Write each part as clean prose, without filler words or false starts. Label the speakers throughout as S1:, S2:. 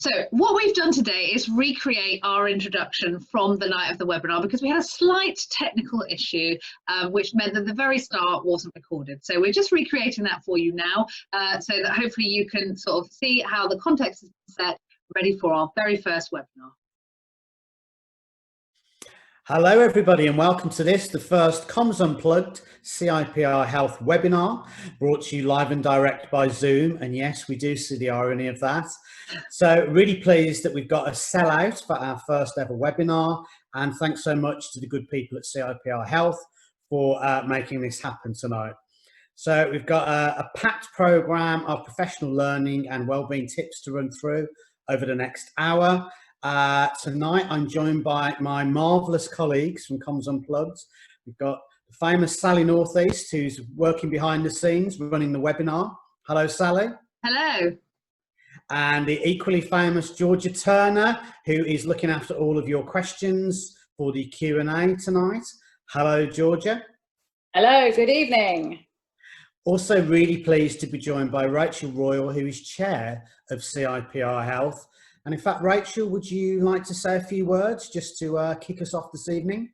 S1: So what we've done today is recreate our introduction from the night of the webinar, because we had a slight technical issue, which meant that the very start wasn't recorded. So we're just recreating that for you now, so that hopefully you can sort of see how the context is set, ready for our very first webinar.
S2: Hello everybody and welcome to this, the first Comms Unplugged CIPR Health webinar, brought to you live and direct by Zoom. And yes, we do see the irony of that. So really pleased that we've got a sellout for our first ever webinar, and thanks so much to the good people at CIPR Health for making this happen tonight. So we've got a packed program of professional learning and wellbeing tips to run through over the next hour. Tonight I'm joined by my marvellous colleagues from Comms Unplugged. We've got the famous Sally Northeast, who's working behind the scenes running the webinar. Hello Sally.
S1: Hello. And
S2: the equally famous Georgia Turner, who is looking after all of your questions for the Q&A tonight. Hello Georgia.
S3: Hello, good evening.
S2: Also really pleased to be joined by Rachel Royal, who is chair of CIPR Health. And in fact, Rachel, would you like to say a few words just to kick us off this evening?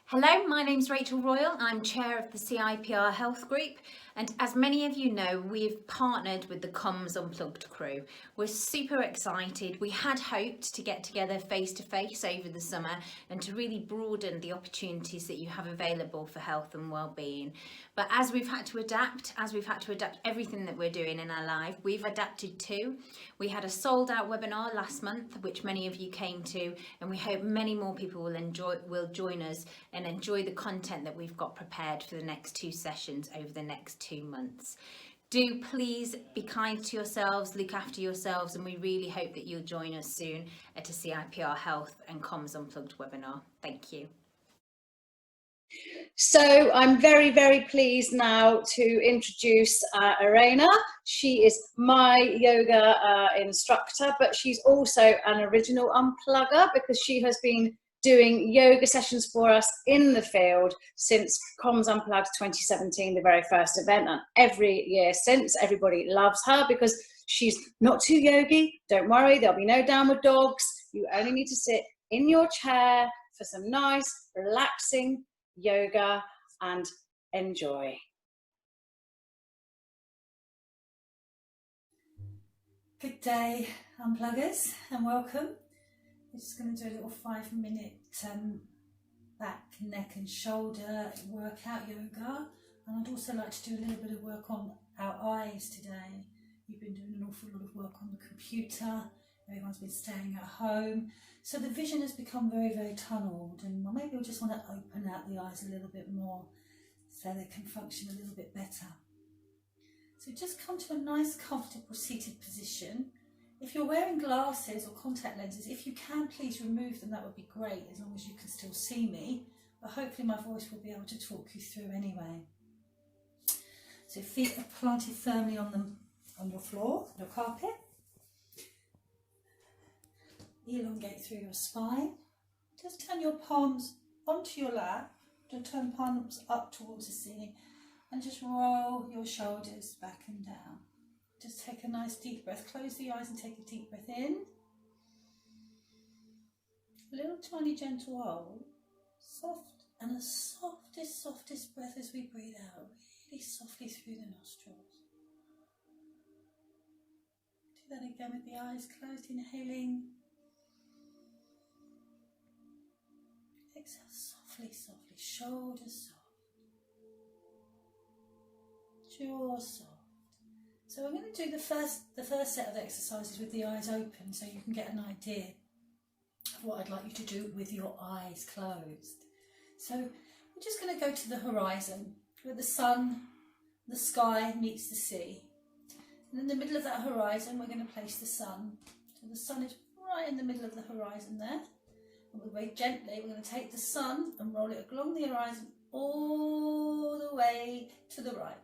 S4: Hello, my name's Rachel Royal. I'm chair of the CIPR Health Group. And as many of you know, we've partnered with the Comms Unplugged crew. We're super excited. We had hoped to get together face to face over the summer and to really broaden the opportunities that you have available for health and wellbeing. But as we've had to adapt everything that we're doing in our life, we've adapted too. We had a sold out webinar last month, which many of you came to, and we hope many more people will join us and enjoy the content that we've got prepared for the next 2 sessions over the next 2 months. Do please be kind to yourselves, look after yourselves, and we really hope that you'll join us soon at a CIPR Health and Comms Unplugged webinar. Thank you.
S3: So I'm very, very pleased now to introduce Irena. She is my yoga instructor, but she's also an original unplugger because she has been doing yoga sessions for us in the field since Comms Unplugged 2017, the very first event, and every year since. Everybody loves her because she's not too yogi. Don't worry, there'll be no downward dogs. You only need to sit in your chair for some nice, relaxing yoga and enjoy.
S5: Good day, unpluggers, and welcome. We're just going to do a little 5-minute back, neck and shoulder workout yoga, and I'd also like to do a little bit of work on our eyes today. We've been doing an awful lot of work on the computer, everyone's been staying at home, so the vision has become very, very tunnelled, and maybe we just want to open out the eyes a little bit more so they can function a little bit better. So just come to a nice comfortable seated position. If you're wearing glasses or contact lenses, if you can, please remove them. That would be great, as long as you can still see me. But hopefully my voice will be able to talk you through anyway. So feet are planted firmly on your floor, your carpet. Elongate through your spine. Just turn your palms onto your lap. Don't turn palms up towards the ceiling. And just roll your shoulders back and down. Just take a nice deep breath. Close the eyes and take a deep breath in. A little tiny gentle hold. Soft, and the softest breath as we breathe out. Really softly through the nostrils. Do that again with the eyes closed, inhaling. Exhale softly, softly. Shoulders soft. Jaw soft. So I'm going to do the first set of exercises with the eyes open so you can get an idea of what I'd like you to do with your eyes closed. So we're just going to go to the horizon where the sun, the sky meets the sea. And in the middle of that horizon we're going to place the sun. So the sun is right in the middle of the horizon there. And very gently we're going to take the sun and roll it along the horizon all the way to the right.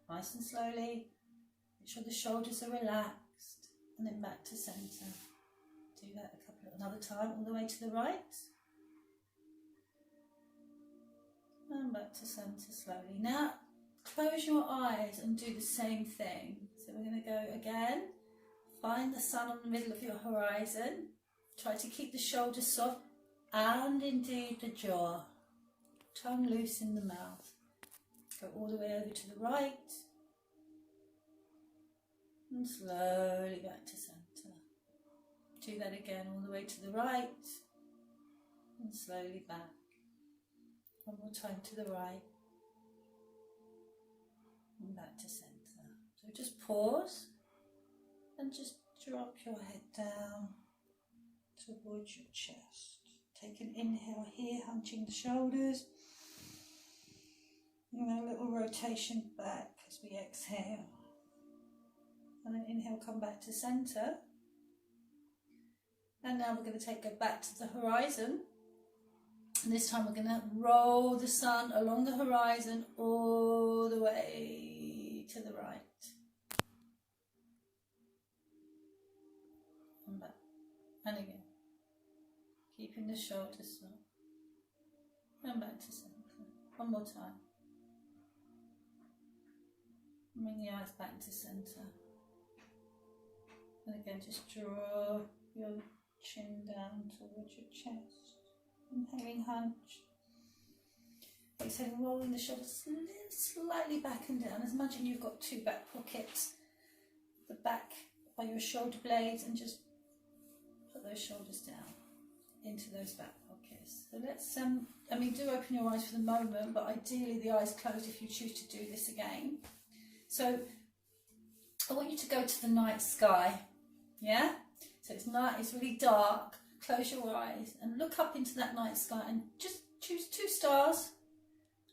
S5: Nice and slowly, make sure the shoulders are relaxed, and then back to centre. Do that another time, all the way to the right. And back to centre slowly. Now, close your eyes and do the same thing. So we're going to go again. Find the sun on the middle of your horizon. Try to keep the shoulders soft and indeed the jaw. Tongue loose in the mouth. Go all the way over to the right. And slowly back to centre. Do that again, all the way to the right. And slowly back. One more time to the right. And back to centre. So just pause and just drop your head down towards your chest. Take an inhale here, hunching the shoulders. And a little rotation back as we exhale. And then inhale, come back to centre. And now we're going to go back to the horizon. And this time we're going to roll the sun along the horizon all the way to the right. And back. And again. Keeping the shoulders soft. And back to centre. One more time. Bring the eyes back to centre. And again, just draw your chin down towards your chest. Inhaling, hunch. Exhaling, rolling the shoulders slightly back and down. Imagine you've got two back pockets. The back by your shoulder blades, and just put those shoulders down into those back pockets. So let's, do open your eyes for the moment, but ideally the eyes closed if you choose to do this again. So I want you to go to the night sky, yeah? So it's night, it's really dark. Close your eyes and look up into that night sky and just choose 2 stars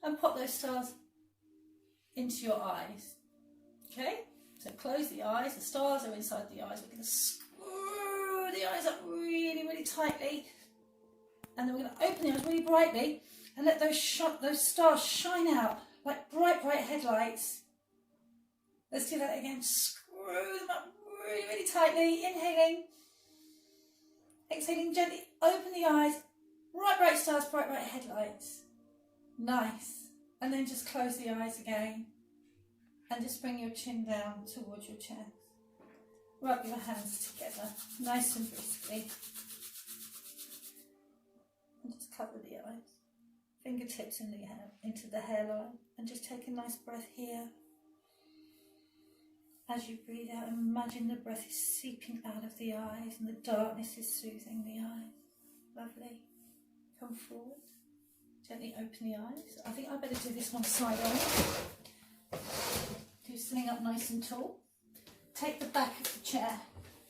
S5: and pop those stars into your eyes, okay? So close the eyes, the stars are inside the eyes. We're going to screw the eyes up really, really tightly, and then we're going to open the eyes really brightly and let those stars shine out like bright, bright headlights. Let's do that again. Screw them up really, really tightly. Inhaling. Exhaling gently. Open the eyes. Bright, bright stars, bright, bright headlights. Nice. And then just close the eyes again. And just bring your chin down towards your chest. Rub your hands together. Nice and briskly. And just cover the eyes. Fingertips in the hair, into the hairline. And just take a nice breath here. As you breathe out, imagine the breath is seeping out of the eyes and the darkness is soothing the eyes. Lovely. Come forward. Gently open the eyes. I think I better do this one side on. Do sitting up nice and tall. Take the back of the chair,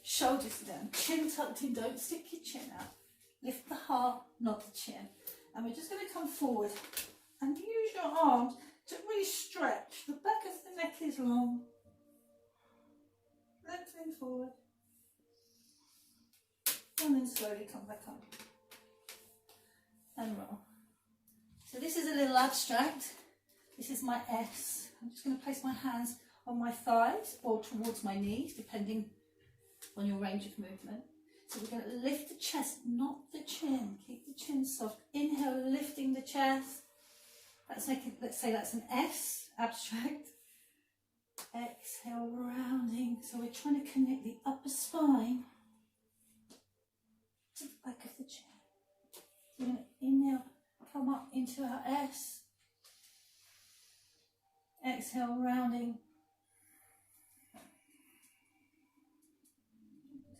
S5: shoulders down, chin tucked in, don't stick your chin out. Lift the heart, not the chin. And we're just going to come forward and use your arms to really stretch. The back of the neck is long. Lengthening forward, and then slowly come back up and roll. So this is a little abstract. This is my S. I'm just going to place my hands on my thighs or towards my knees, depending on your range of movement. So we're going to lift the chest, not the chin. Keep the chin soft. Inhale, lifting the chest. Let's say that's an S, abstract. Exhale, rounding. So we're trying to connect the upper spine to the back of the chair. So we're going to inhale, come up into our S. Exhale, rounding.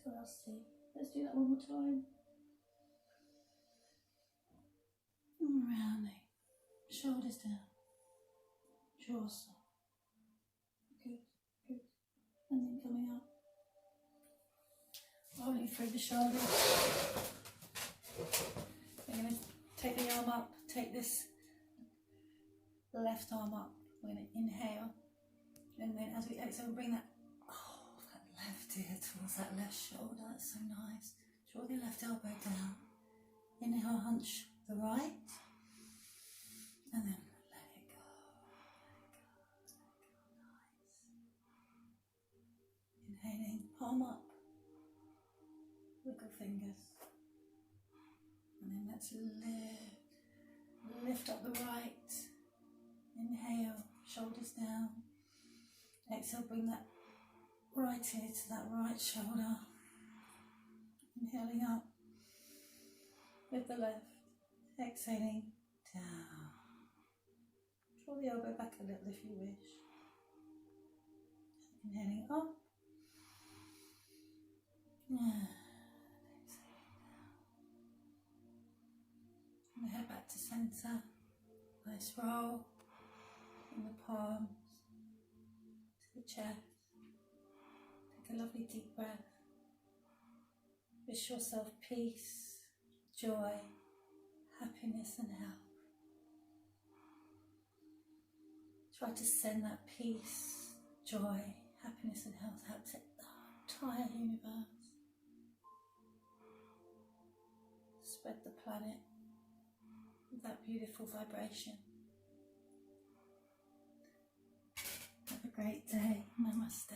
S5: So I'll see. Let's do that one more time. And rounding. Shoulders down. Jaw soft. Good, good. And then coming up. Rolling through the shoulders. We're going to take the arm up. Take this left arm up. We're going to inhale. And then as we exhale, bring that left ear towards that left shoulder. That's so nice. Draw the left elbow down. Inhale, hunch the right. And then let it go. Nice. Inhaling, palm up. Wiggle fingers. And then let's lift up the right. Inhale, shoulders down. Exhale, bring that right ear to that right shoulder. Inhaling up with the left, exhaling down. Draw the elbow back a little if you wish. Inhaling up. And head back to centre. Nice roll in the palms to the chest. Take a lovely deep breath. Wish yourself peace, joy, happiness and health. Try to send that peace, joy, happiness and health out to the entire universe. Spread the planet with that beautiful vibration. Have a great day. Namaste.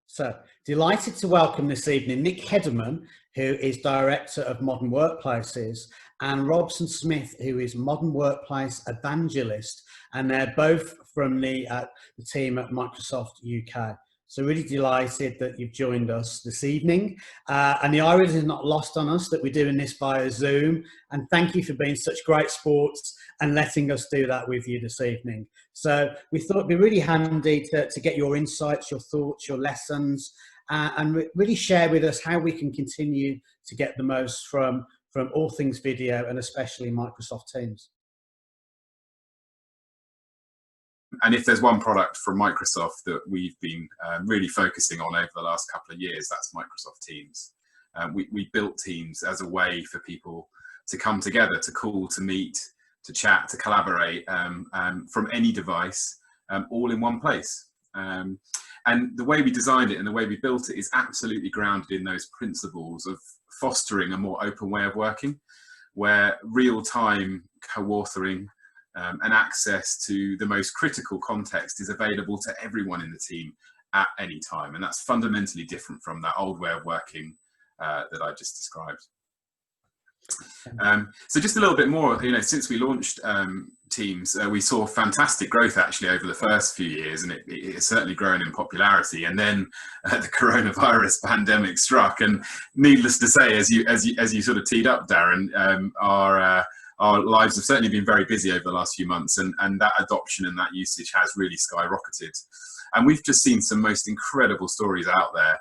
S2: So, delighted to welcome this evening Nick Hedderman, who is Director of Modern Workplaces, and Robson Smith, who is Modern Workplace Evangelist, and they're both from the team at Microsoft UK. So really delighted that you've joined us this evening. And the irony is not lost on us that we're doing this via Zoom. And thank you for being such great sports and letting us do that with you this evening. So we thought it'd be really handy to get your insights, your thoughts, your lessons, and really share with us how we can continue to get the most from all things video and especially Microsoft Teams.
S6: And if there's one product from Microsoft that we've been really focusing on over the last couple of years, that's Microsoft Teams. We built Teams as a way for people to come together, to call, to meet, to chat, to collaborate from any device, all in one place. And the way we designed it and the way we built it is absolutely grounded in those principles of fostering a more open way of working, where real-time co-authoring and access to the most critical context is available to everyone in the team at any time. And that's fundamentally different from that old way of working that I just described. So just a little bit more, since we launched Teams, we saw fantastic growth actually over the first few years, and it's certainly grown in popularity. And then the coronavirus pandemic struck, and needless to say, as you sort of teed up, Darren, our lives have certainly been very busy over the last few months, and that adoption and that usage has really skyrocketed. And we've just seen some most incredible stories out there.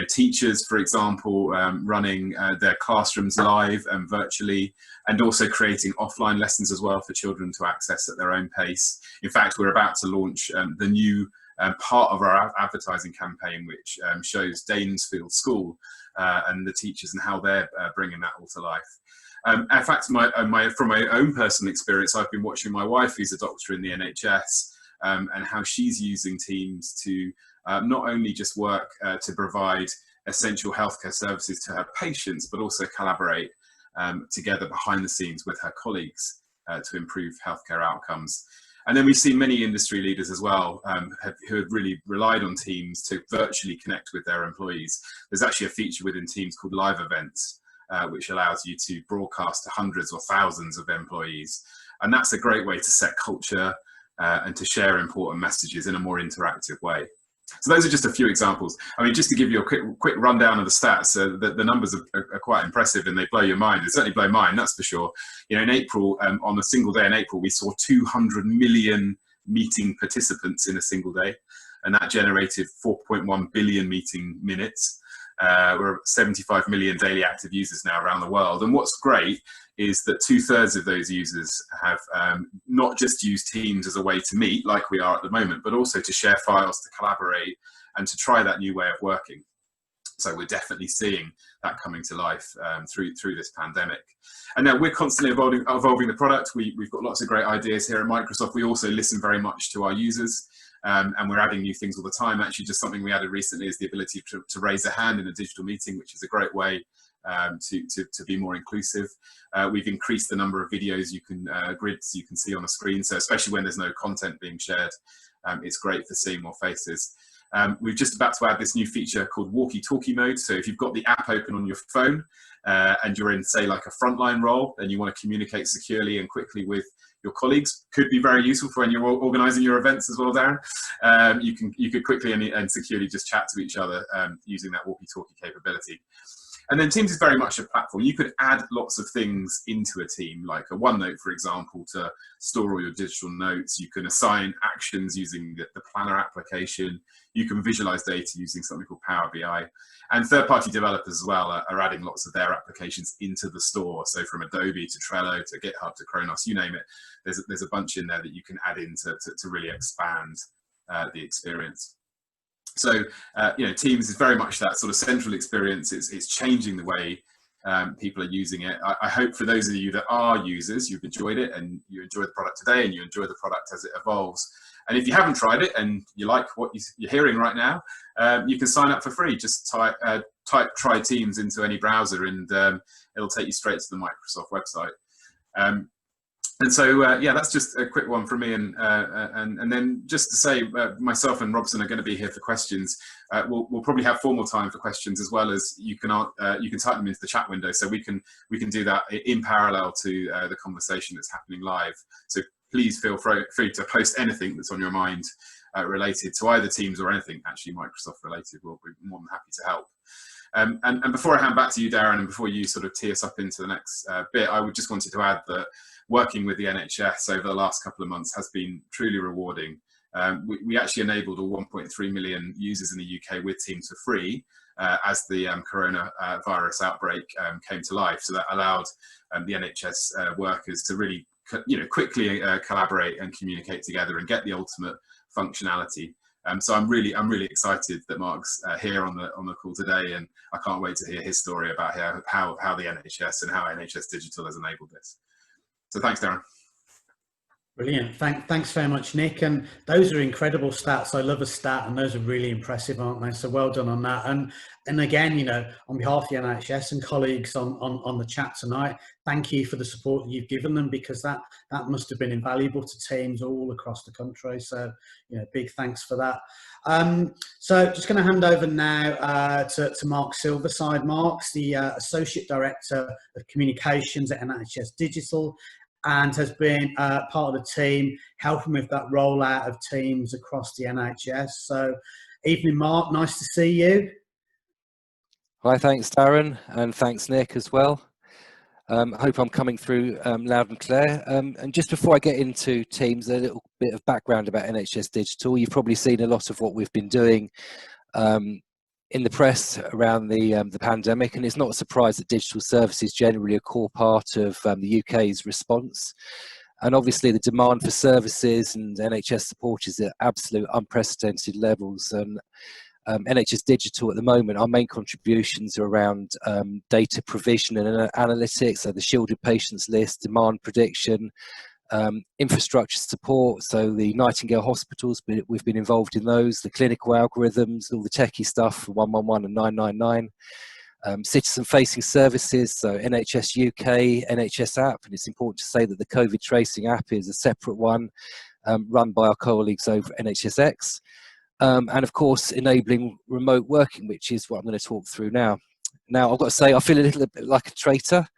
S6: Teachers, for example, running their classrooms live and virtually, and also creating offline lessons as well for children to access at their own pace. In fact, we're about to launch the new part of our advertising campaign, which shows Danesfield School and the teachers and how they're bringing that all to life. In fact, from my own personal experience, I've been watching my wife, who's a doctor in the NHS, and how she's using Teams to not only just work to provide essential healthcare services to her patients, but also collaborate together behind the scenes with her colleagues to improve healthcare outcomes. And then we've seen many industry leaders as well who have really relied on Teams to virtually connect with their employees. There's actually a feature within Teams called Live Events, which allows you to broadcast to hundreds or thousands of employees. And that's a great way to set culture and to share important messages in a more interactive way. So those are just a few examples. I mean, just to give you a quick rundown of the stats, the numbers are quite impressive, and they blow your mind. They certainly blow mine, that's for sure. In April, on a single day in April, we saw 200 million meeting participants in a single day, and that generated 4.1 billion meeting minutes. We're 75 million daily active users now around the world. And what's great is that 2/3 of those users have not just used Teams as a way to meet like we are at the moment, but also to share files, to collaborate, and to try that new way of working. So we're definitely seeing that coming to life through this pandemic. And now we're constantly evolving the product. We've got lots of great ideas here at Microsoft. We also listen very much to our users. And we're adding new things all the time. Actually, just something we added recently is the ability to raise a hand in a digital meeting, which is a great way to be more inclusive. We've increased the number of videos grids you can see on a screen. So especially when there's no content being shared, it's great for seeing more faces. We're just about to add this new feature called walkie-talkie mode. So if you've got the app open on your phone and you're in, say, like a frontline role, and you want to communicate securely and quickly with your colleagues could be very useful for when you're organising your events as well, Darren. You could quickly and securely just chat to each other using that walkie-talkie capability. And then Teams is very much a platform. You could add lots of things into a team, like a OneNote, for example, to store all your digital notes. You can assign actions using the Planner application. You can visualize data using something called Power BI. And third-party developers as well are adding lots of their applications into the store. So from Adobe to Trello to GitHub to Kronos, you name it, there's a bunch in there that you can add in to really expand the experience. So, Teams is very much that sort of central experience. It's changing the way people are using it. I hope for those of you that are users, you've enjoyed it and you enjoy the product today and you enjoy the product as it evolves. And if you haven't tried it and you like what you're hearing right now, you can sign up for free. Just type Try Teams into any browser and it'll take you straight to the Microsoft website. And so, that's just a quick one from me. And then just to say, myself and Robson are going to be here for questions. We'll probably have formal time for questions as well as you can type them into the chat window. So we can do that in parallel to the conversation that's happening live. So please feel free to post anything that's on your mind related to either Teams or anything actually Microsoft related. We'll be more than happy to help. And before I hand back to you, Darren, and before you sort of tee us up into the next bit, I would just wanted to add that working with the NHS over the last couple of months has been truly rewarding. We actually enabled all 1.3 million users in the UK with Teams for free as the coronavirus outbreak came to life. So that allowed the NHS workers to really, quickly collaborate and communicate together and get the ultimate functionality. So I'm really excited that Mark's here on the call today, and I can't wait to hear his story about how the NHS and how NHS Digital has enabled this. So thanks, Darren.
S2: Brilliant. Thanks very much, Nick. And those are incredible stats. I love a stat, and those are really impressive, aren't they? So well done on that. And again, on behalf of the NHS and colleagues on the chat tonight, thank you for the support that you've given them, because that must have been invaluable to teams all across the country. So, big thanks for that. So just going to hand over now to Mark Silverside. Mark's the Associate Director of Communications at NHS Digital, and has been part of the team helping with that rollout of Teams across the NHS. So, evening, Mark, nice to see you.
S7: Hi, thanks, Darren, and thanks, Nick, as well. I hope I'm coming through loud and clear. And just before I get into Teams, a little bit of background about NHS Digital. You've probably seen a lot of what we've been doing in the press around the pandemic, and it's not a surprise that digital service is generally a core part of the UK's response. And obviously the demand for services and NHS support is at absolute unprecedented levels. And NHS Digital at the moment, our main contributions are around data provision and analytics, so the shielded patients list, demand prediction, infrastructure support, so the Nightingale hospitals, we've been involved in those, the clinical algorithms, all the techie stuff for 111 and 999, citizen-facing services, so NHS UK, NHS app, and it's important to say that the COVID tracing app is a separate one run by our colleagues over NHSX, and of course enabling remote working, which is what I'm going to talk through now. Now, I've got to say, I feel a little bit like a traitor.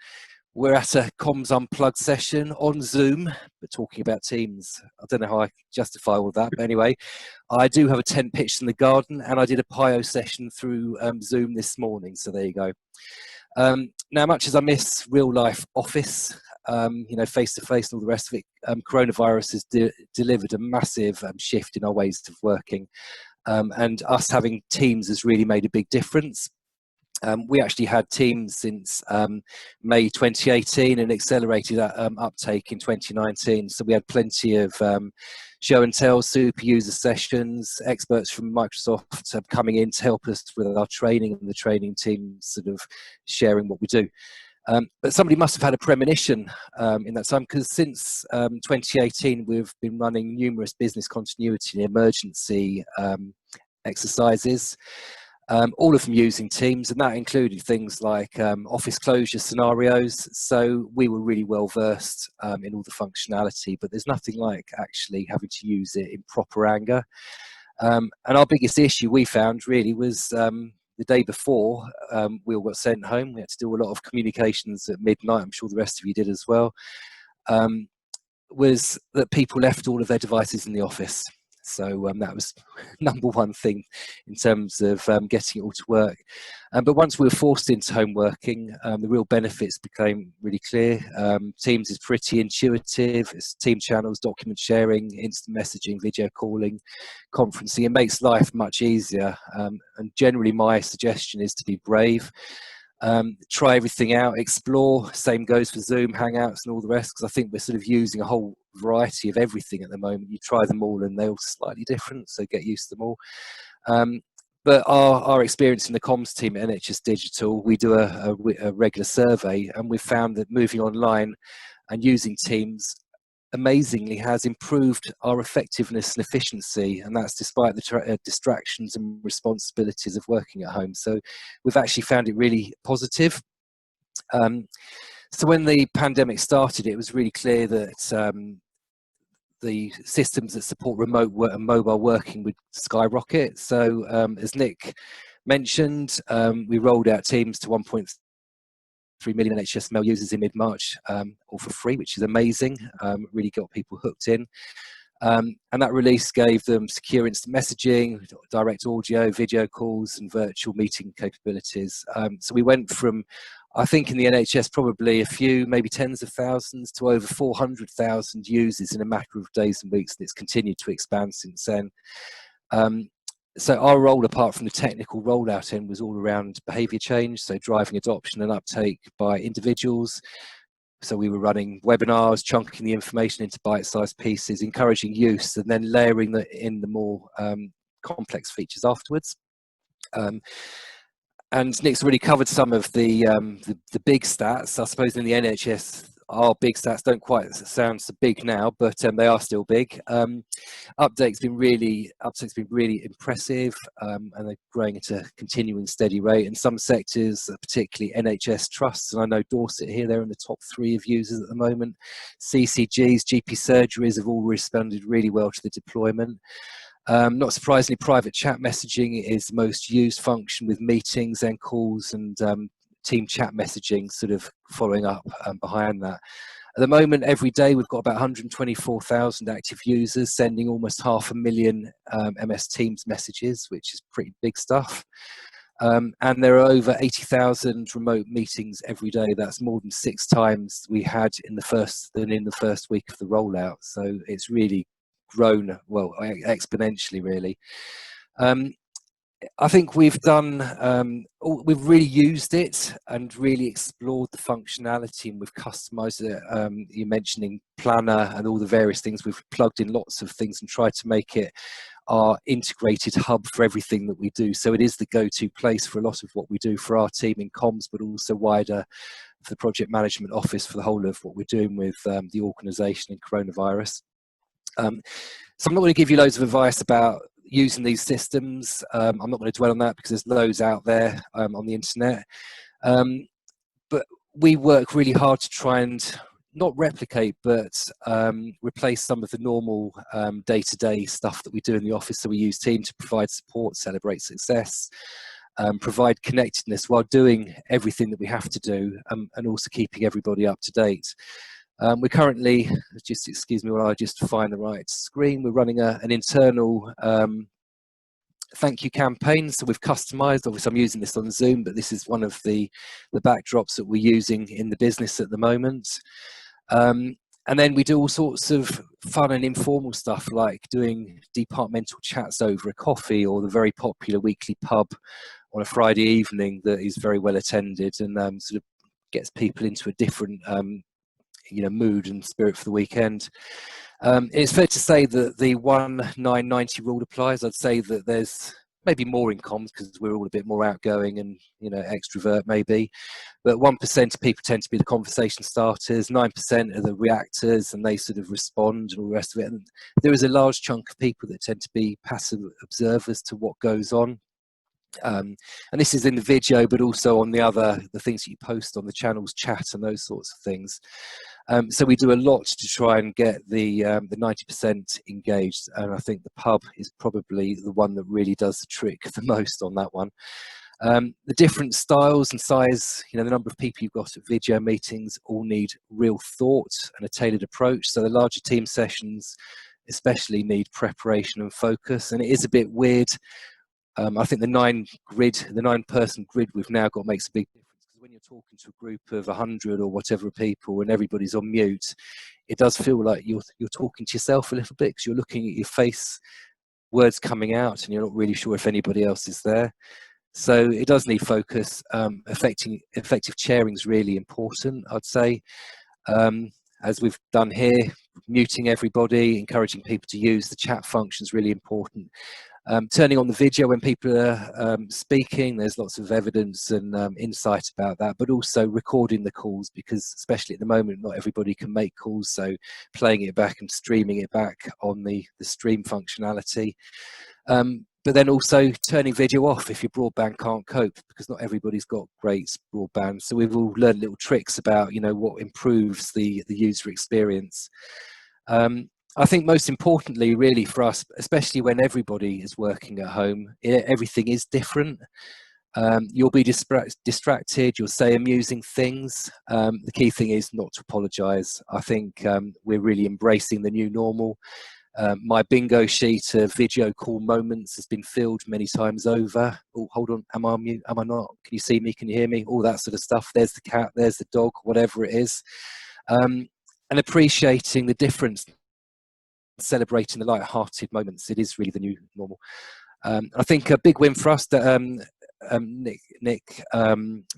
S7: We're at a Comms Unplugged session on Zoom, but talking about Teams. I don't know how I justify all of that, but anyway, I do have a tent pitched in the garden, and I did a PIO session through Zoom this morning, so there you go. Now, much as I miss real-life office, face-to-face and all the rest of it, coronavirus has delivered a massive shift in our ways of working, and us having Teams has really made a big difference. We actually had Teams since May 2018 and accelerated that uptake in 2019. So we had plenty of show and tell, super user sessions, experts from Microsoft coming in to help us with our training, and the training team sort of sharing what we do. But somebody must have had a premonition in that time, because since 2018 we've been running numerous business continuity and emergency exercises. All of them using Teams, and that included things like office closure scenarios. So we were really well versed in all the functionality, but there's nothing like actually having to use it in proper anger. And our biggest issue we found really was the day before we all got sent home. We had to do a lot of communications at midnight. I'm sure the rest of you did as well. was that people left all of their devices in the office. So that was number one thing in terms of getting it all to work. But once we were forced into home working, the real benefits became really clear. Teams is pretty intuitive. It's team channels, document sharing, instant messaging, video calling, conferencing. It makes life much easier. And generally my suggestion is to be brave. Try everything out, explore. Same goes for Zoom, Hangouts and all the rest, because I think we're sort of using a whole variety of everything at the moment. You try them all and they're all slightly different, so get used to them all. But our experience in the comms team at NHS Digital, we do a regular survey, and we've found that moving online and using Teams amazingly has improved our effectiveness and efficiency, and that's despite the distractions and responsibilities of working at home. So we've actually found it really positive. So when the pandemic started, it was really clear that the systems that support remote work and mobile working would skyrocket. So as Nick mentioned, we rolled out Teams to 1.3 million NHS mail users in mid-March, all for free, which is amazing. Really got people hooked in. And that release gave them secure instant messaging, direct audio, video calls, and virtual meeting capabilities. So we went from, I think in the NHS, probably a few, maybe tens of thousands, to over 400,000 users in a matter of days and weeks, and it's continued to expand since then. So our role, apart from the technical rollout end, was all around behaviour change, so driving adoption and uptake by individuals. So we were running webinars, chunking the information into bite-sized pieces, encouraging use, and then layering in the more complex features afterwards. And Nick's already covered some of the big stats. I suppose in the NHS, our big stats don't quite sound so big now, but they are still big. Uptake's been really impressive, and they're growing at a continuing steady rate. In some sectors, particularly NHS trusts, and I know Dorset here, they're in the top 3 of users at the moment. CCGs, GP surgeries have all responded really well to the deployment. Not surprisingly, private chat messaging is the most used function, with meetings and calls and team chat messaging sort of following up behind that. At the moment, every day we've got about 124,000 active users sending almost 500,000 MS Teams messages, which is pretty big stuff. And there are over 80,000 remote meetings every day. That's more than 6 times we had in the first week of the rollout. So it's really grown, well, exponentially, really. I think we've we've really used it and really explored the functionality, and we've customized it. You're mentioning Planner and all the various things. We've plugged in lots of things and tried to make it our integrated hub for everything that we do. So it is the go-to place for a lot of what we do for our team in comms, but also wider for the project management office for the whole of what we're doing with the organisation in coronavirus. So I'm not going to give you loads of advice about using these systems. I'm not going to dwell on that because there's loads out there on the internet. But we work really hard to try and not replicate, but replace some of the normal day-to-day stuff that we do in the office. So we use Teams to provide support, celebrate success, provide connectedness while doing everything that we have to do, and also keeping everybody up to date. We're currently, just excuse me while I just find the right screen, we're running an internal thank you campaign. So we've customized, obviously I'm using this on Zoom, but this is one of the backdrops that we're using in the business at the moment. And then we do all sorts of fun and informal stuff, like doing departmental chats over a coffee, or the very popular weekly pub on a Friday evening that is very well attended and sort of gets people into a different mood and spirit for the weekend. It's fair to say that the 1-9-90 rule applies. I'd say that there's maybe more in comms because we're all a bit more outgoing and extrovert maybe, but 1% of people tend to be the conversation starters, 9% are the reactors and they sort of respond and all the rest of it, and there is a large chunk of people that tend to be passive observers to what goes on. And this is in the video, but also on the things that you post on the channels, chat and those sorts of things. So we do a lot to try and get the 90% engaged, and I think the pub is probably the one that really does the trick the most on that one. The different styles and size, the number of people you've got at video meetings all need real thought and a tailored approach. So the larger team sessions especially need preparation and focus. And it is a bit weird. I think the 9-person grid we've now got makes a big difference, because when you're talking to a group of 100 or whatever people and everybody's on mute, it does feel like you're talking to yourself a little bit, because you're looking at your face, words coming out, and you're not really sure if anybody else is there. So it does need focus. Effective chairing is really important, I'd say. As we've done here, muting everybody, encouraging people to use the chat function is really important. Turning on the video when people are speaking, there's lots of evidence and insight about that, but also recording the calls, because especially at the moment, not everybody can make calls, so playing it back and streaming it back on the stream functionality. But then also turning video off if your broadband can't cope, because not everybody's got great broadband. So we've all learned little tricks about, what improves the user experience. I think most importantly, really for us, especially when everybody is working at home, everything is different. You'll be distracted, you'll say amusing things. The key thing is not to apologise. I think we're really embracing the new normal. My bingo sheet of video call moments has been filled many times over. Oh, hold on, am I on mute? Am I not? Can you see me? Can you hear me? All that sort of stuff. There's the cat, there's the dog, whatever it is. And appreciating the difference, celebrating the light-hearted moments. It is really the new normal. I think a big win for us that Nick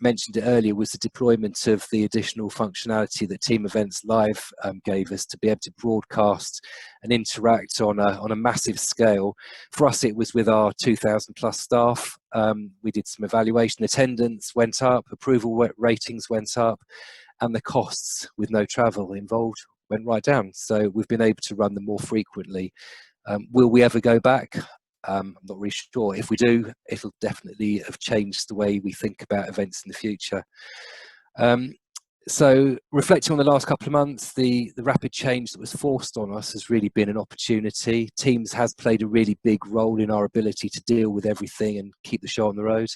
S7: mentioned it earlier was the deployment of the additional functionality that Team Events Live gave us to be able to broadcast and interact on a massive scale. For us, it was with our 2,000 plus staff. We did some evaluation, attendance went up, approval ratings went up, and the costs with no travel involved went right down. So we've been able to run them more frequently. Will we ever go back? I'm not really sure. If we do, it'll definitely have changed the way we think about events in the future. So reflecting on the last couple of months, the rapid change that was forced on us has really been an opportunity. Teams has played a really big role in our ability to deal with everything and keep the show on the road.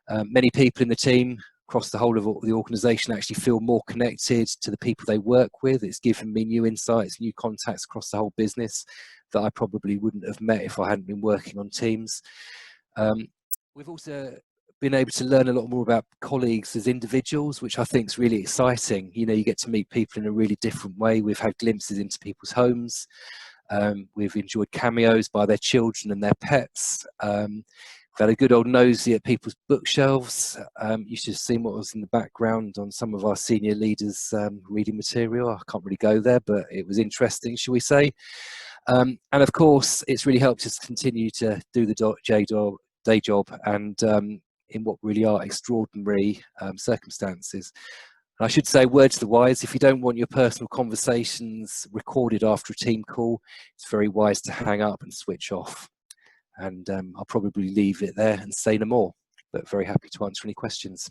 S7: Many people in the team across the whole of the organisation actually feel more connected to the people they work with. It's given me new insights, new contacts across the whole business that I probably wouldn't have met if I hadn't been working on Teams. We've also been able to learn a lot more about colleagues as individuals, which I think is really exciting. You get to meet people in a really different way. We've had glimpses into people's homes. We've enjoyed cameos by their children and their pets. We've had a good old nosy at people's bookshelves. You should have seen what was in the background on some of our senior leaders' reading material. I can't really go there, but it was interesting, shall we say. And of course, it's really helped us continue to do the day job and in what really are extraordinary circumstances. And I should say, word to the wise, if you don't want your personal conversations recorded after a team call, it's very wise to hang up and switch off. And I'll probably leave it there and say no more, but very happy to answer any questions.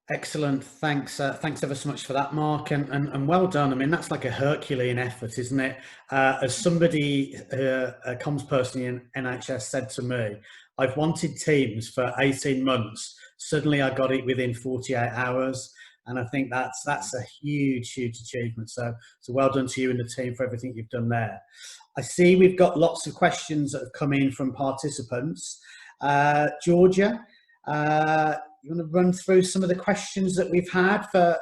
S2: Excellent. Thanks. Thanks ever so much for that, Mark, and well done. I mean, that's like a Herculean effort, isn't it? As somebody, a comms person in NHS said to me, I've wanted Teams for 18 months. Suddenly I got it within 48 hours. And I think that's a huge, huge achievement. So well done to you and the team for everything you've done there. I see we've got lots of questions that have come in from participants. Georgia, you want to run through some of the questions that we've had for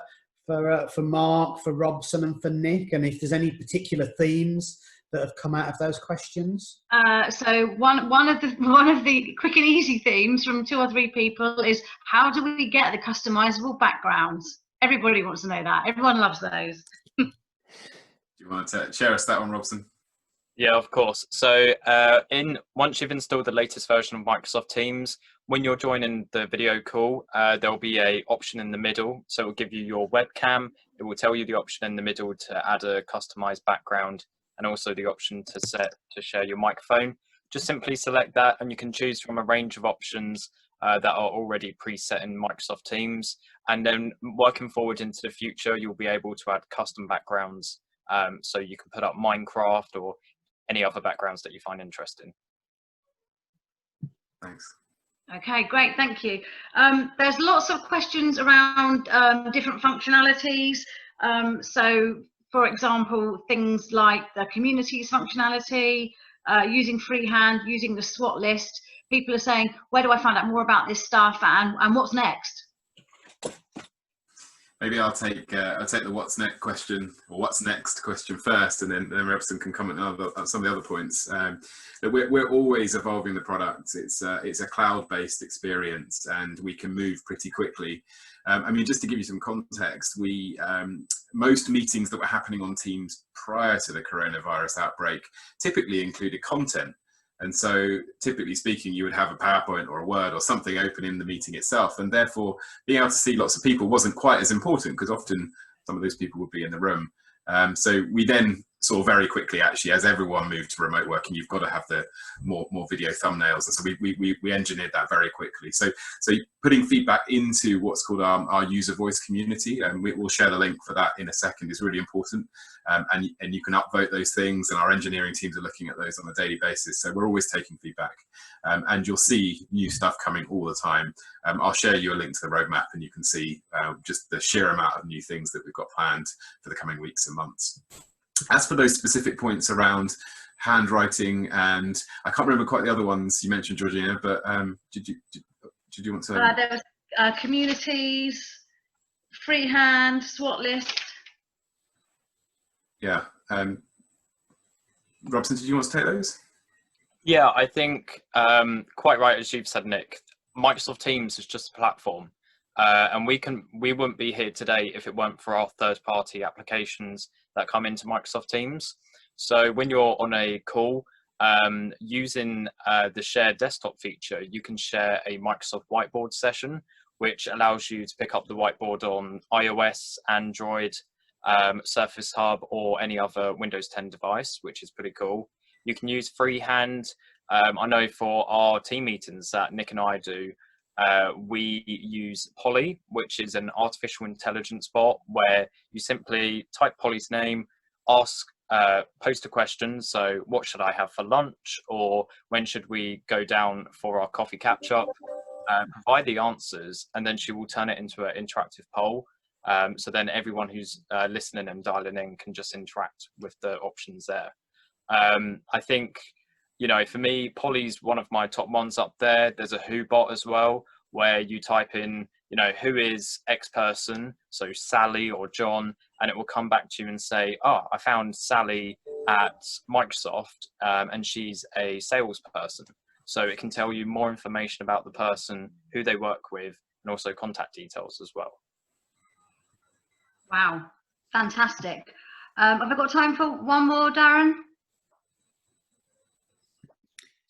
S2: Mark, for Robson, and for Nick, and if there's any particular themes that have come out of those questions?
S3: So one of the quick and easy themes from 2 or 3 people is, how do we get the customizable backgrounds? Everybody wants to know that. Everyone loves those.
S6: Do you want to share us that one, Robson?
S8: Yeah, of course. So once you've installed the latest version of Microsoft Teams, when you're joining the video call, there'll be an option in the middle. So it will give you your webcam. It will tell you the option in the middle to add a customized background, and also the option to share your microphone. Just simply select that, and you can choose from a range of options that are already preset in Microsoft Teams. And then working forward into the future, you'll be able to add custom backgrounds. So you can put up Minecraft or any other backgrounds that you find interesting.
S6: Thanks.
S3: Okay, great, thank you. There's lots of questions around different functionalities. So, for example, things like the communities functionality, using freehand, using the SWOT list. People are saying, where do I find out more about this stuff, and what's next?
S6: Maybe I'll take the what's next question, or what's next question first, and then Robson can comment on some of the other points. We're always evolving the product. It's a cloud-based experience, and we can move pretty quickly. I mean, just to give you some context, most meetings that were happening on Teams prior to the coronavirus outbreak typically included content. And so, typically speaking, you would have a PowerPoint or a Word or something open in the meeting itself, and therefore being able to see lots of people wasn't quite as important, because often some of those people would be in the room. So we then saw very quickly, actually, as everyone moved to remote working, you've got to have the more video thumbnails, and so we engineered that very quickly. So putting feedback into what's called our user voice community, and we'll share the link for that in a second, is really important. And you can upvote those things, and our engineering teams are looking at those on a daily basis. So we're always taking feedback, and you'll see new stuff coming all the time. I'll share you a link to the roadmap, and you can see just the sheer amount of new things that we've got planned for the coming weeks and months. As for those specific points around handwriting, and I can't remember quite the other ones you mentioned, Georgina, but did you want to?
S3: There was communities, freehand, SWOT list.
S6: Yeah. Robson, did you want to take those?
S8: Yeah, I think quite right, as you've said, Nick. Microsoft Teams is just a platform, and we wouldn't be here today if it weren't for our third-party applications that come into Microsoft Teams. So when you're on a call, using the shared desktop feature, you can share a Microsoft Whiteboard session, which allows you to pick up the whiteboard on iOS, Android, Surface Hub, or any other Windows 10 device, which is pretty cool. You can use freehand. I know for our team meetings that Nick and I do, we use Polly, which is an artificial intelligence bot where you simply type Polly's name, post a question. So what should I have for lunch? Or when should we go down for our coffee catch up? Provide the answers, and then she will turn it into an interactive poll. So then everyone who's listening and dialing in can just interact with the options there. I think, you know, for me, Polly's one of my top ones up there. There's a Who bot as well, where you type in, you know, who is X person, so Sally or John, and it will come back to you and say, oh, I found Sally at Microsoft, and she's a salesperson. So it can tell you more information about the person, who they work with, and also contact details as well.
S3: Wow, fantastic. Have I got time for one more, Darren?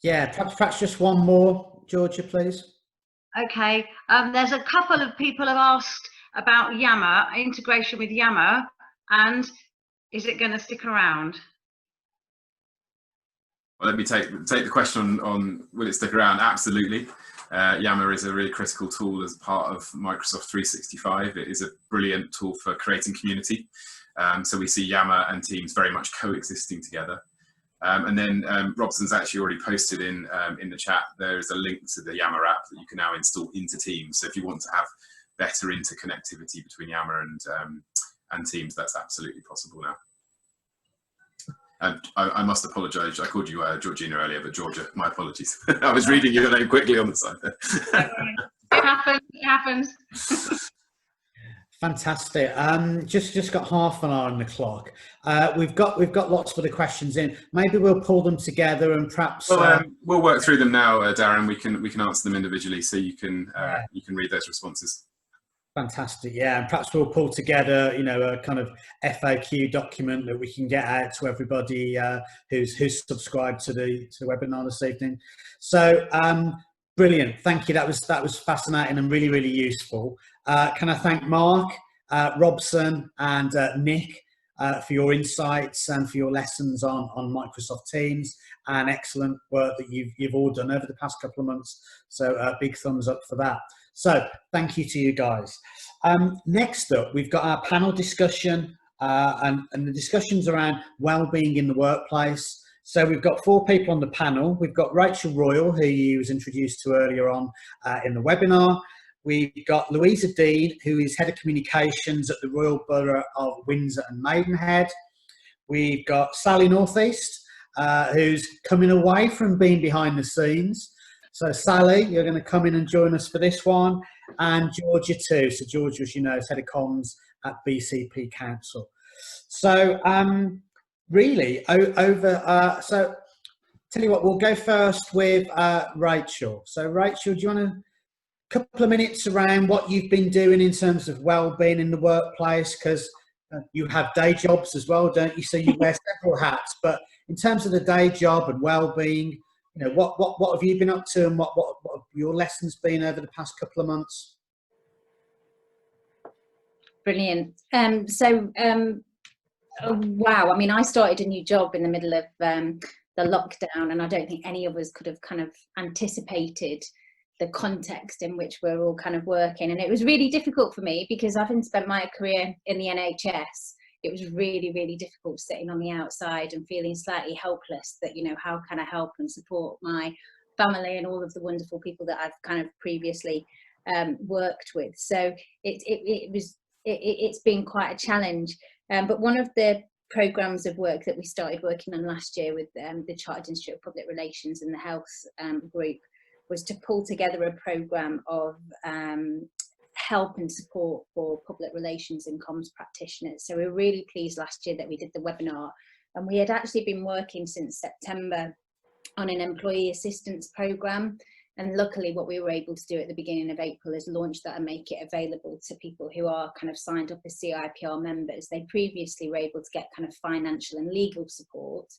S2: Yeah, perhaps just one more, Georgia, please.
S3: Okay, there's a couple of people have asked about Yammer, integration with Yammer, and is it going to stick around?
S6: Well, let me take the question on will it stick around? Absolutely. Yammer is a really critical tool as part of Microsoft 365. It is a brilliant tool for creating community. So we see Yammer and Teams very much coexisting together. And then Robson's actually already posted in the chat, there is a link to the Yammer app that you can now install into Teams. So if you want to have better interconnectivity between Yammer and Teams, that's absolutely possible now. I must apologise. I called you Georgina earlier, but Georgia, my apologies. I was reading your name quickly on the side there.
S3: It happens.
S2: Fantastic. Just got half an hour on the clock. We've got lots of other questions in. Maybe we'll pull them together and perhaps.
S6: Well, we'll work through them now, Darren. We can answer them individually, so you can read those responses.
S2: Fantastic, yeah, and perhaps we'll pull together, you know, a kind of FAQ document that we can get out to everybody who's subscribed to the webinar this evening. So, brilliant, thank you. That was fascinating and really, really useful. Can I thank Mark, Robson, and Nick for your insights and for your lessons on Microsoft Teams, and excellent work that you've all done over the past couple of months. So, big thumbs up for that. So thank you to you guys. Next up, we've got our panel discussion and the discussions around well-being in the workplace. So we've got 4 people on the panel. We've got Rachel Royal, who you was introduced to earlier on in the webinar. We've got Louisa Dean, who is Head of Communications at the Royal Borough of Windsor and Maidenhead. We've got Sally Northeast, who's coming away from being behind the scenes. So Sally, you're going to come in and join us for this one. And Georgia too. So Georgia, as you know, is Head of Comms at BCP Council. So really, so tell you what, we'll go first with Rachel. So Rachel, do you want to couple of minutes around what you've been doing in terms of well-being in the workplace, because you have day jobs as well, don't you? So you wear several hats, but in terms of the day job and well-being, you know, what have you been up to, and what have your lessons been over the past couple of months?
S9: Brilliant. Wow, I mean, I started a new job in the middle of the lockdown, and I don't think any of us could have kind of anticipated the context in which we're all kind of working. And it was really difficult for me because having spent my career in the NHS, it was really, really difficult sitting on the outside and feeling slightly helpless that, you know, how can I help and support my family and all of the wonderful people that I've kind of previously worked with. So it's been quite a challenge. But one of the programs of work that we started working on last year with the Chartered Institute of Public Relations and the Health Group was to pull together a program of help and support for public relations and comms practitioners. So we were really pleased last year that we did the webinar, and we had actually been working since September on an employee assistance program. And luckily what we were able to do at the beginning of April is launch that and make it available to people who are kind of signed up as CIPR members. They previously were able to get kind of financial and legal support,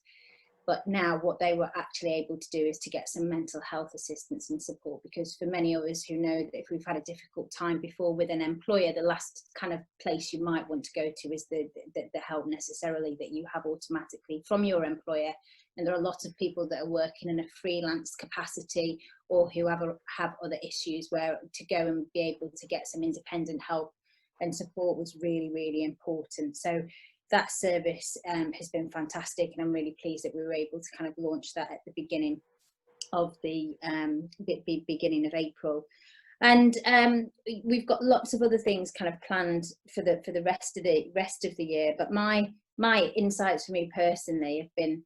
S9: but now what they were actually able to do is to get some mental health assistance and support, because for many of us who know that if we've had a difficult time before with an employer, the last kind of place you might want to go to is the help necessarily that you have automatically from your employer. And there are a lot of people that are working in a freelance capacity or who have other issues where to go and be able to get some independent help and support was really, really important. So that service has been fantastic, and I'm really pleased that we were able to kind of launch that at the beginning of the beginning of April. And we've got lots of other things kind of planned for the rest of the year. But my insights for me personally have been,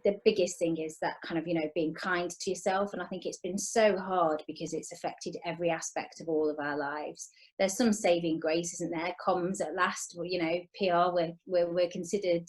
S9: the biggest thing is that kind of, you know, being kind to yourself. And I think it's been so hard because it's affected every aspect of all of our lives. There's some saving grace, isn't there? Comms at last, you know, PR, we're considered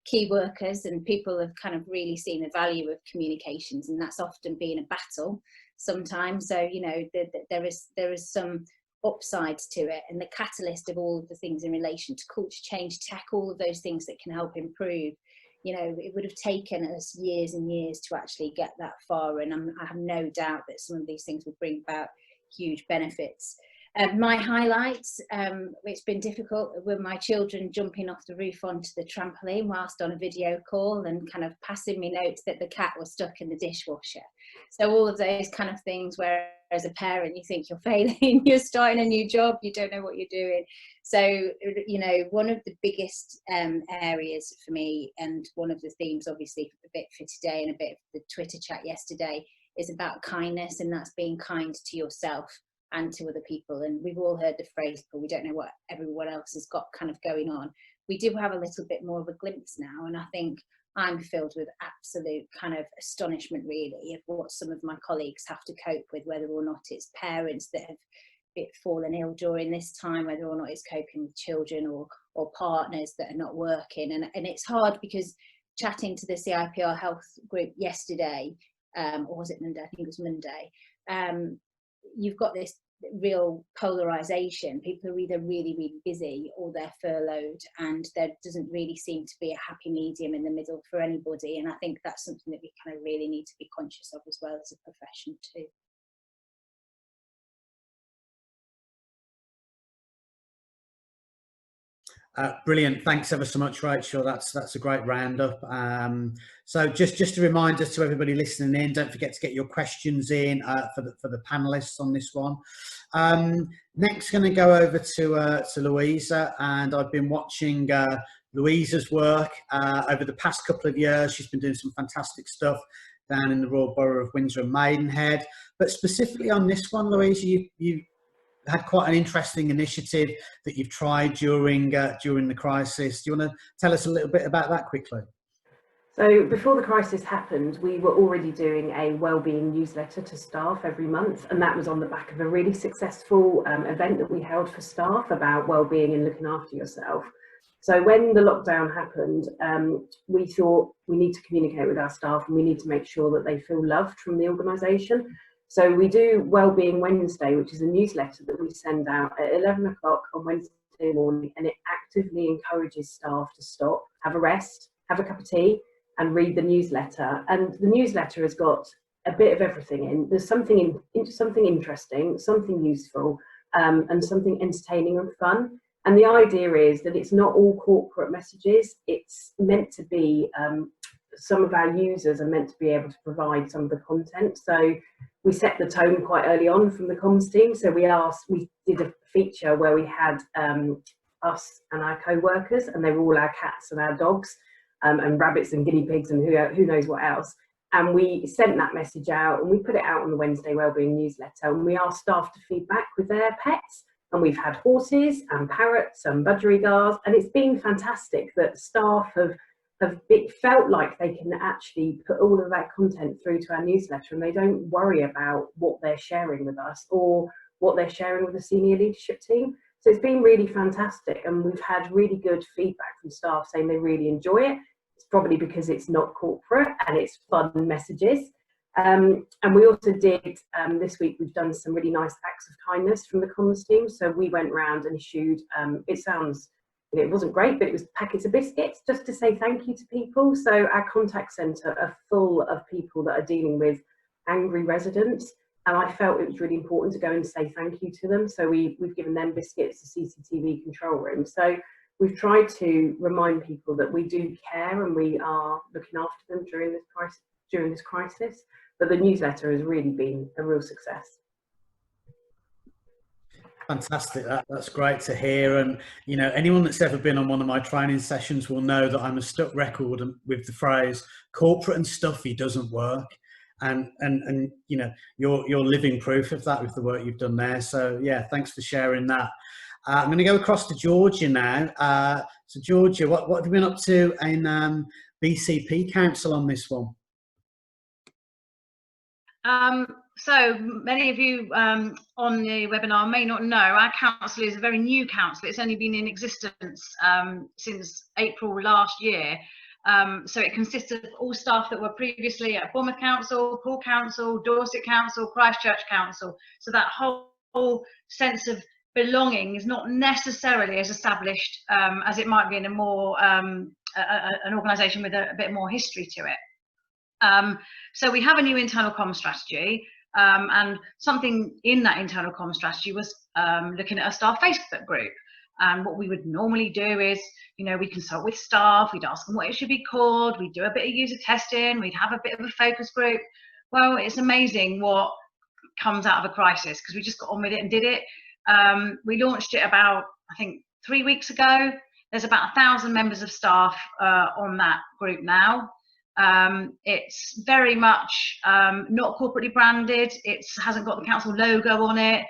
S9: key workers, and people have kind of really seen the value of communications, and that's often been a battle sometimes. So, you know, there is some upsides to it, and the catalyst of all of the things in relation to culture change, tech, all of those things that can help improve. You know, it would have taken us years and years to actually get that far, and I have no doubt that some of these things will bring about huge benefits. My highlights, it's been difficult with my children jumping off the roof onto the trampoline whilst on a video call and kind of passing me notes that the cat was stuck in the dishwasher. So all of those kind of things where as a parent you think you're failing, you're starting a new job, you don't know what you're doing. So, you know, one of the biggest areas for me, and one of the themes obviously a bit for today and a bit of the Twitter chat yesterday, is about kindness, and that's being kind to yourself and to other people. And we've all heard the phrase, but we don't know what everyone else has got kind of going on. We do have a little bit more of a glimpse now, and I think I'm filled with absolute kind of astonishment really of what some of my colleagues have to cope with, whether or not it's parents that have fallen ill during this time, whether or not it's coping with children or partners that are not working. And it's hard because chatting to the CIPR Health Group yesterday, or was it Monday? I think it was Monday. You've got this real polarization. People are either really, really busy or they're furloughed, and there doesn't really seem to be a happy medium in the middle for anybody. And I think that's something that we kind of really need to be conscious of as well as a profession too.
S2: Brilliant. Thanks ever so much, Rachel. That's a great roundup. So just a reminder to everybody listening in, don't forget to get your questions in for the panelists on this one. Next, going to go over to Louisa, and I've been watching Louisa's work over the past couple of years. She's been doing some fantastic stuff down in the Royal Borough of Windsor and Maidenhead. But specifically on this one, Louisa, you had quite an interesting initiative that you've tried during the crisis. Do you want to tell us a little bit about that quickly?
S10: So before the crisis happened, we were already doing a wellbeing newsletter to staff every month, and that was on the back of a really successful event that we held for staff about wellbeing and looking after yourself. So when the lockdown happened, we thought we need to communicate with our staff and we need to make sure that they feel loved from the organisation. So we do Wellbeing Wednesday, which is a newsletter that we send out at 11 o'clock on Wednesday morning, and it actively encourages staff to stop, have a rest, have a cup of tea, and read the newsletter. And the newsletter has got a bit of everything in. There's something interesting, something useful, and something entertaining and fun. And the idea is that it's not all corporate messages. It's meant to be, some of our users are meant to be able to provide some of the content. So we set the tone quite early on from the comms team. So we did a feature where we had us and our co-workers, and they were all our cats and our dogs, and rabbits and guinea pigs and who knows what else. And we sent that message out and we put it out on the Wednesday Wellbeing newsletter, and we asked staff to feedback with their pets. And we've had horses and parrots and budgerigars, and it's been fantastic that staff have felt like they can actually put all of that content through to our newsletter, and they don't worry about what they're sharing with us or what they're sharing with the senior leadership team. So it's been really fantastic, and we've had really good feedback from staff saying they really enjoy it. It's probably because it's not corporate and it's fun messages. And we also did, this week, we've done some really nice acts of kindness from the comms team. So we went round and issued, it wasn't great, but it was packets of biscuits just to say thank you to people. So our contact centre are full of people that are dealing with angry residents. And I felt it was really important to go and say thank you to them. So we've given them biscuits to CCTV control room. So we've tried to remind people that we do care and we are looking after them during this crisis. But the newsletter has really been a real success.
S2: Fantastic. That's great to hear. And, you know, anyone that's ever been on one of my training sessions will know that I'm a stuck record with the phrase corporate and stuffy doesn't work. And you know, you're living proof of that with the work you've done there. So yeah, thanks for sharing that. I'm going to go across to Georgia now. So Georgia, what have you been up to in BCP Council on this one?
S11: So many of you on the webinar may not know our council is a very new council. It's only been in existence since April last year. So it consists of all staff that were previously at Bournemouth Council, Poole Council, Dorset Council, Christchurch Council. So that whole sense of belonging is not necessarily as established as it might be in a more an organisation with a bit more history to it. So we have a new internal comms strategy, and something in that internal comms strategy was looking at a staff Facebook group. And what we would normally do is, you know, we consult with staff, we'd ask them what it should be called, we'd do a bit of user testing, we'd have a bit of a focus group. Well, it's amazing what comes out of a crisis, because we just got on with it and did it. We launched it about, I think, 3 weeks ago. There's about 1,000 members of staff on that group now. It's very much not corporately branded. It hasn't got the council logo on it.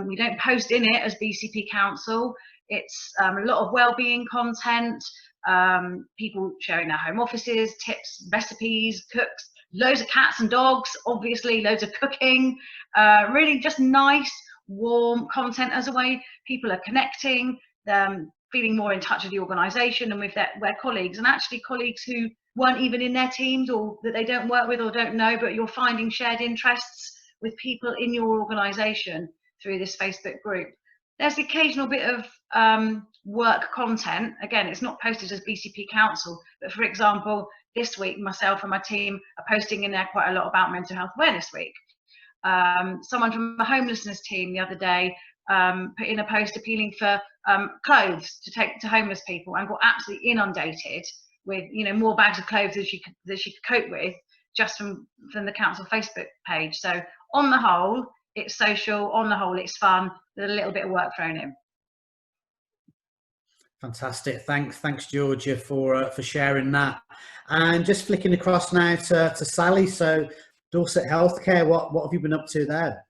S11: We don't post in it as BCP Council. It's a lot of wellbeing content, people sharing their home offices, tips, recipes, cooks, loads of cats and dogs, obviously loads of cooking, really just nice, warm content as a way people are connecting, feeling more in touch with the organisation and with their colleagues, and actually colleagues who weren't even in their teams or that they don't work with or don't know, but you're finding shared interests with people in your organisation through this Facebook group. There's the occasional bit of work content. Again, it's not posted as BCP Council, but for example, this week myself and my team are posting in there quite a lot about Mental Health Awareness Week. Someone from the homelessness team the other day put in a post appealing for clothes to take to homeless people, and got absolutely inundated with, you know, more bags of clothes than she could cope with just from the council Facebook page. So on the whole, it's social, on the whole it's fun, there's a little bit of work thrown in.
S2: Fantastic. Thanks, Georgia, for sharing that. And just flicking across now to Sally. So, Dorset Healthcare, what have you been up to there?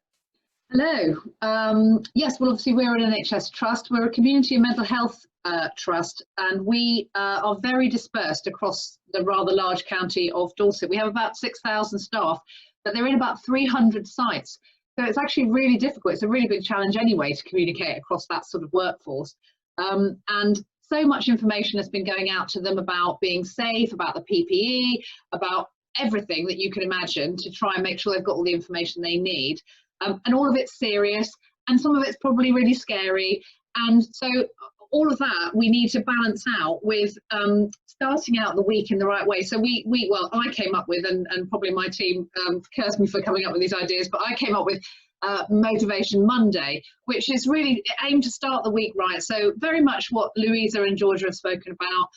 S1: Hello. Yes, well, obviously we're an NHS trust. We're a community and mental health trust, and we are very dispersed across the rather large county of Dorset. We have about 6,000 staff, but they're in about 300 sites. So it's actually really difficult. It's a really big challenge anyway to communicate across that sort of workforce. And so much information has been going out to them about being safe, about the PPE, about everything that you can imagine to try and make sure they've got all the information they need. And all of it's serious, and some of it's probably really scary. And so all of that we need to balance out with starting out the week in the right way. So well, I came up with, and probably my team curse me for coming up with these ideas, but I came up with Motivation Monday, which is really aimed to start the week right. So very much what Louisa and Georgia have spoken about.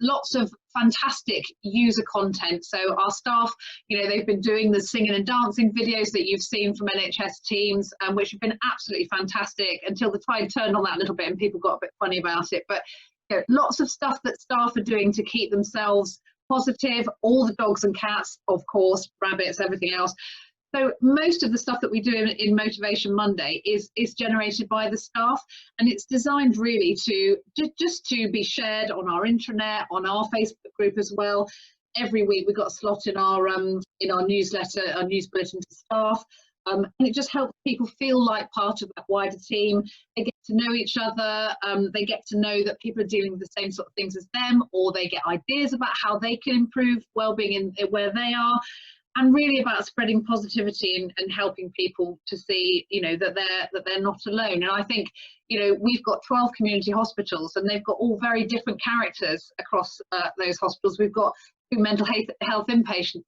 S1: Lots of fantastic user content. So our staff, they've been doing the singing and dancing videos that you've seen from NHS teams, which have been absolutely fantastic until the tide turned on that a little bit and people got a bit funny about it. But lots of stuff that staff are doing to keep themselves positive, all the dogs and cats, of course, rabbits, everything else. So most of the stuff that we do in Motivation Monday is generated by the staff, and it's designed really to just to be shared on our intranet, on our Facebook group as well. Every week we've got a slot in our newsletter, our news bulletin to staff, and it just helps people feel like part of that wider team. They get to know each other, they get to know that people are dealing with the same sort of things as them, or they get ideas about how they can improve wellbeing in where they are. And really about spreading positivity and helping people to see, that they're not alone. And I think, we've got 12 community hospitals, and they've got all very different characters across those hospitals. We've got 2 mental health inpatient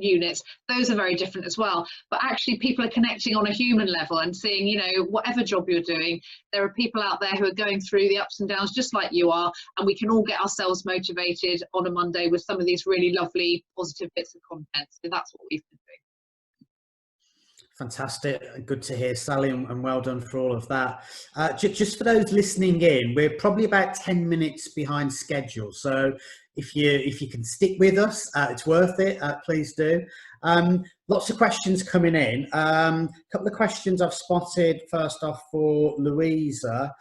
S1: units. Those are very different as well. But actually, people are connecting on a human level and seeing, whatever job you're doing, there are people out there who are going through the ups and downs just like you are, and we can all get ourselves motivated on a Monday with some of these really lovely positive bits of content. So that's what we've been doing.
S2: Fantastic. Good to hear, Sally, and well done for all of that. Just for those listening in, we're probably about 10 minutes behind schedule. So if you can stick with us, it's worth it. Please do. Lots of questions coming in. A couple of questions I've spotted. First off, for Louisa,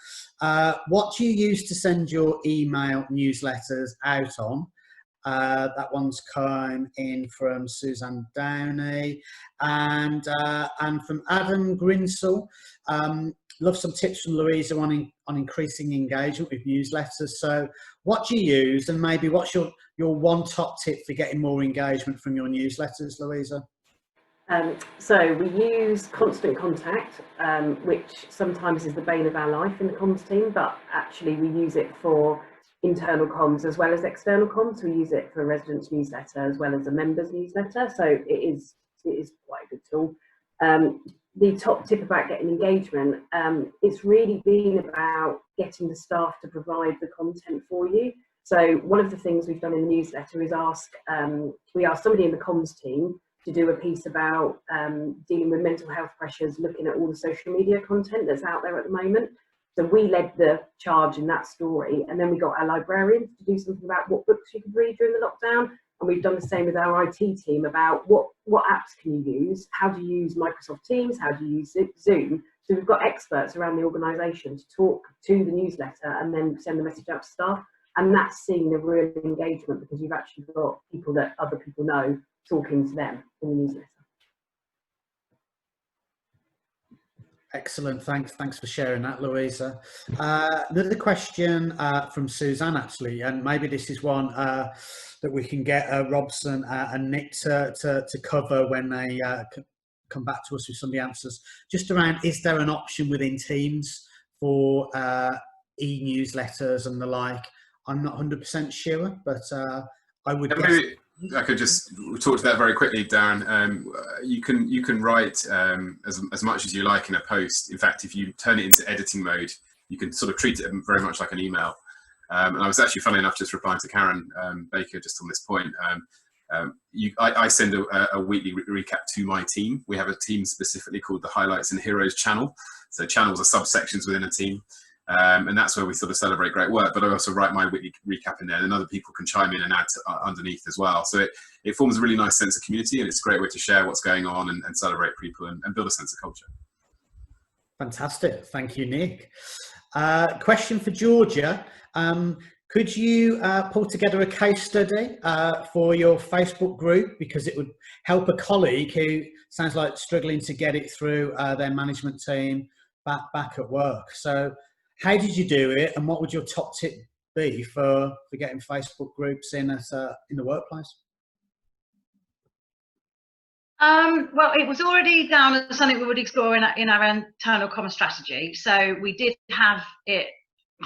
S2: what do you use to send your email newsletters out on? That one's come in from Suzanne Downey, and from Adam Grinsell. Love some tips from Louisa on increasing engagement with newsletters. So what do you use, and maybe what's your one top tip for getting more engagement from your newsletters, Louisa?
S10: So we use Constant Contact, which sometimes is the bane of our life in the comms team, but actually we use it for internal comms as well as external comms. We use it for a residents newsletter as well as a members newsletter. So it is quite a good tool. The top tip about getting engagement, it's really been about getting the staff to provide the content for you. So one of the things we've done in the newsletter is we asked somebody in the comms team to do a piece about dealing with mental health pressures, looking at all the social media content that's out there at the moment. So we led the charge in that story, and then we got our librarians to do something about what books you could read during the lockdown. And we've done the same with our IT team about what apps can you use, how do you use Microsoft Teams, how do you use Zoom. So we've got experts around the organisation to talk to the newsletter and then send the message out to staff. And that's seeing a real engagement because you've actually got people that other people know talking to them in the newsletter.
S2: Excellent. Thanks for sharing that, Louisa. Another question from Suzanne, actually, and maybe this is one that we can get Robson and Nick to cover when they come back to us with some of the answers. Just around, is there an option within Teams for e-newsletters and the like? I'm not 100% sure, but I would guess.
S6: Maybe I could just talk to that very quickly, Darren. You can write as much as you like in a post. In fact, if you turn it into editing mode, you can sort of treat it very much like an email. And I was actually, funnily enough, just replying to Karen Baker just on this point. I send a weekly recap to my team. We have a team specifically called the Highlights and Heroes channel. So channels are subsections within a team. And that's where we sort of celebrate great work, but I also write my weekly recap in there, and other people can chime in and add underneath as well. So it forms a really nice sense of community, and it's a great way to share what's going on and celebrate people and build a sense of culture.
S2: Fantastic. Thank you, Nick. Question for Georgia. Could you pull together a case study for your Facebook group, because it would help a colleague who sounds like struggling to get it through their management team back at work? So how did you do it, and what would your top tip be for getting Facebook groups in the workplace?
S11: Well, it was already down as something we would explore in our internal common strategy. So we did have it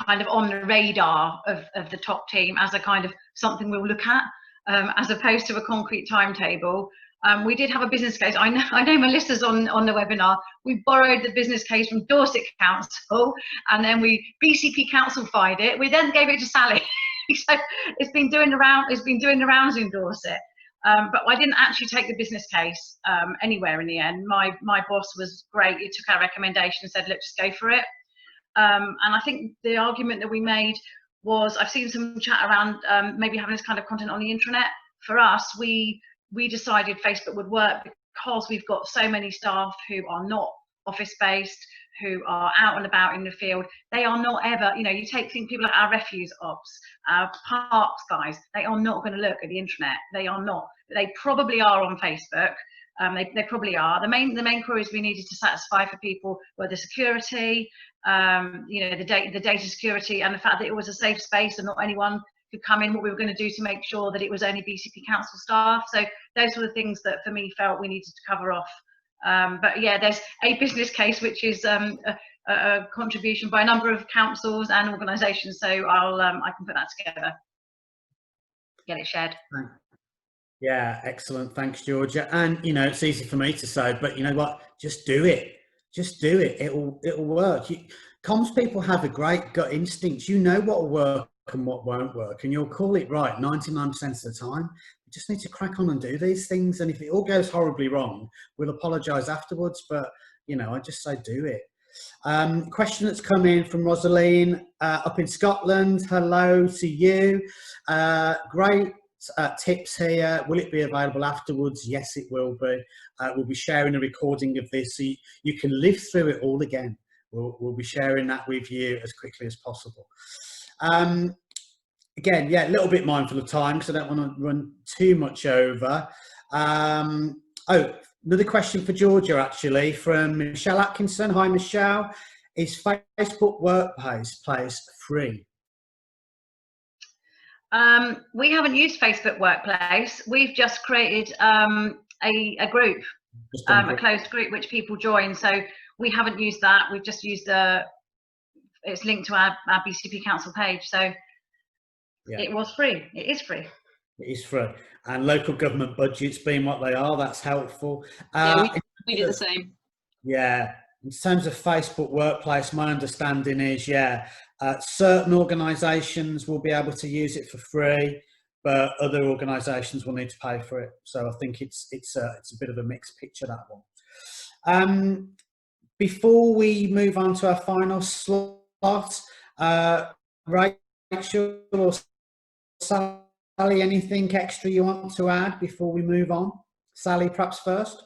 S11: kind of on the radar of the top team as a kind of something we'll look at, as opposed to a concrete timetable. We did have a business case. I know Melissa's on the webinar. We borrowed the business case from Dorset Council, and then we BCP Council-fied it. We then gave it to Sally. So it's been doing the rounds in Dorset. But I didn't actually take the business case anywhere in the end. My boss was great. He took our recommendation and said, look, just go for it. And I think the argument that we made was, I've seen some chat around maybe having this kind of content on the intranet. For us, we decided Facebook would work because we've got so many staff who are not office-based, who are out and about in the field. They are not ever, you take people like our refuse ops, our parks guys, they are not going to look at the intranet. They are not. They probably are on Facebook. They probably are. The main queries we needed to satisfy for people were the security, the data security, and the fact that it was a safe space and not anyone could come in. What we were going to do to make sure that it was only BCP Council staff. So those were the things that for me felt we needed to cover off. But yeah, there's a business case which is a contribution by a number of councils and organisations. So I can put that together, get it shared.
S2: Yeah, excellent. Thanks, Georgia. And it's easy for me to say, but you know what? Just do it. Just do it. It'll work. Comms people have a great gut instinct. You know what will work and what won't work, and you'll call it right 99% of the time. We just need to crack on and do these things. And if it all goes horribly wrong, we'll apologise afterwards. But I just say do it. Question that's come in from Rosaline up in Scotland. Hello to you. Great tips here. Will it be available afterwards? Yes, it will be. We'll be sharing a recording of this so you can live through it all again. We'll be sharing that with you as quickly as possible. Again, yeah, a little bit mindful of time because I don't want to run too much over. Another question for Georgia, actually, from Michelle Atkinson. Hi, Michelle. Is Facebook Workplace free?
S11: We haven't used Facebook Workplace. We've just created a group, a closed group, which people join. So we haven't used that. We've just used it's linked to our BCP Council page. So yeah. It was free. It is free.
S2: It is free. And local government budgets being what they are, that's helpful.
S1: Yeah, we did the same.
S2: Yeah. In terms of Facebook Workplace, my understanding is, certain organisations will be able to use it for free, but other organisations will need to pay for it. So I think it's a bit of a mixed picture, that one. Before we move on to our final slot, Rachel or Sally, anything extra you want to add before we move on? Sally, perhaps first.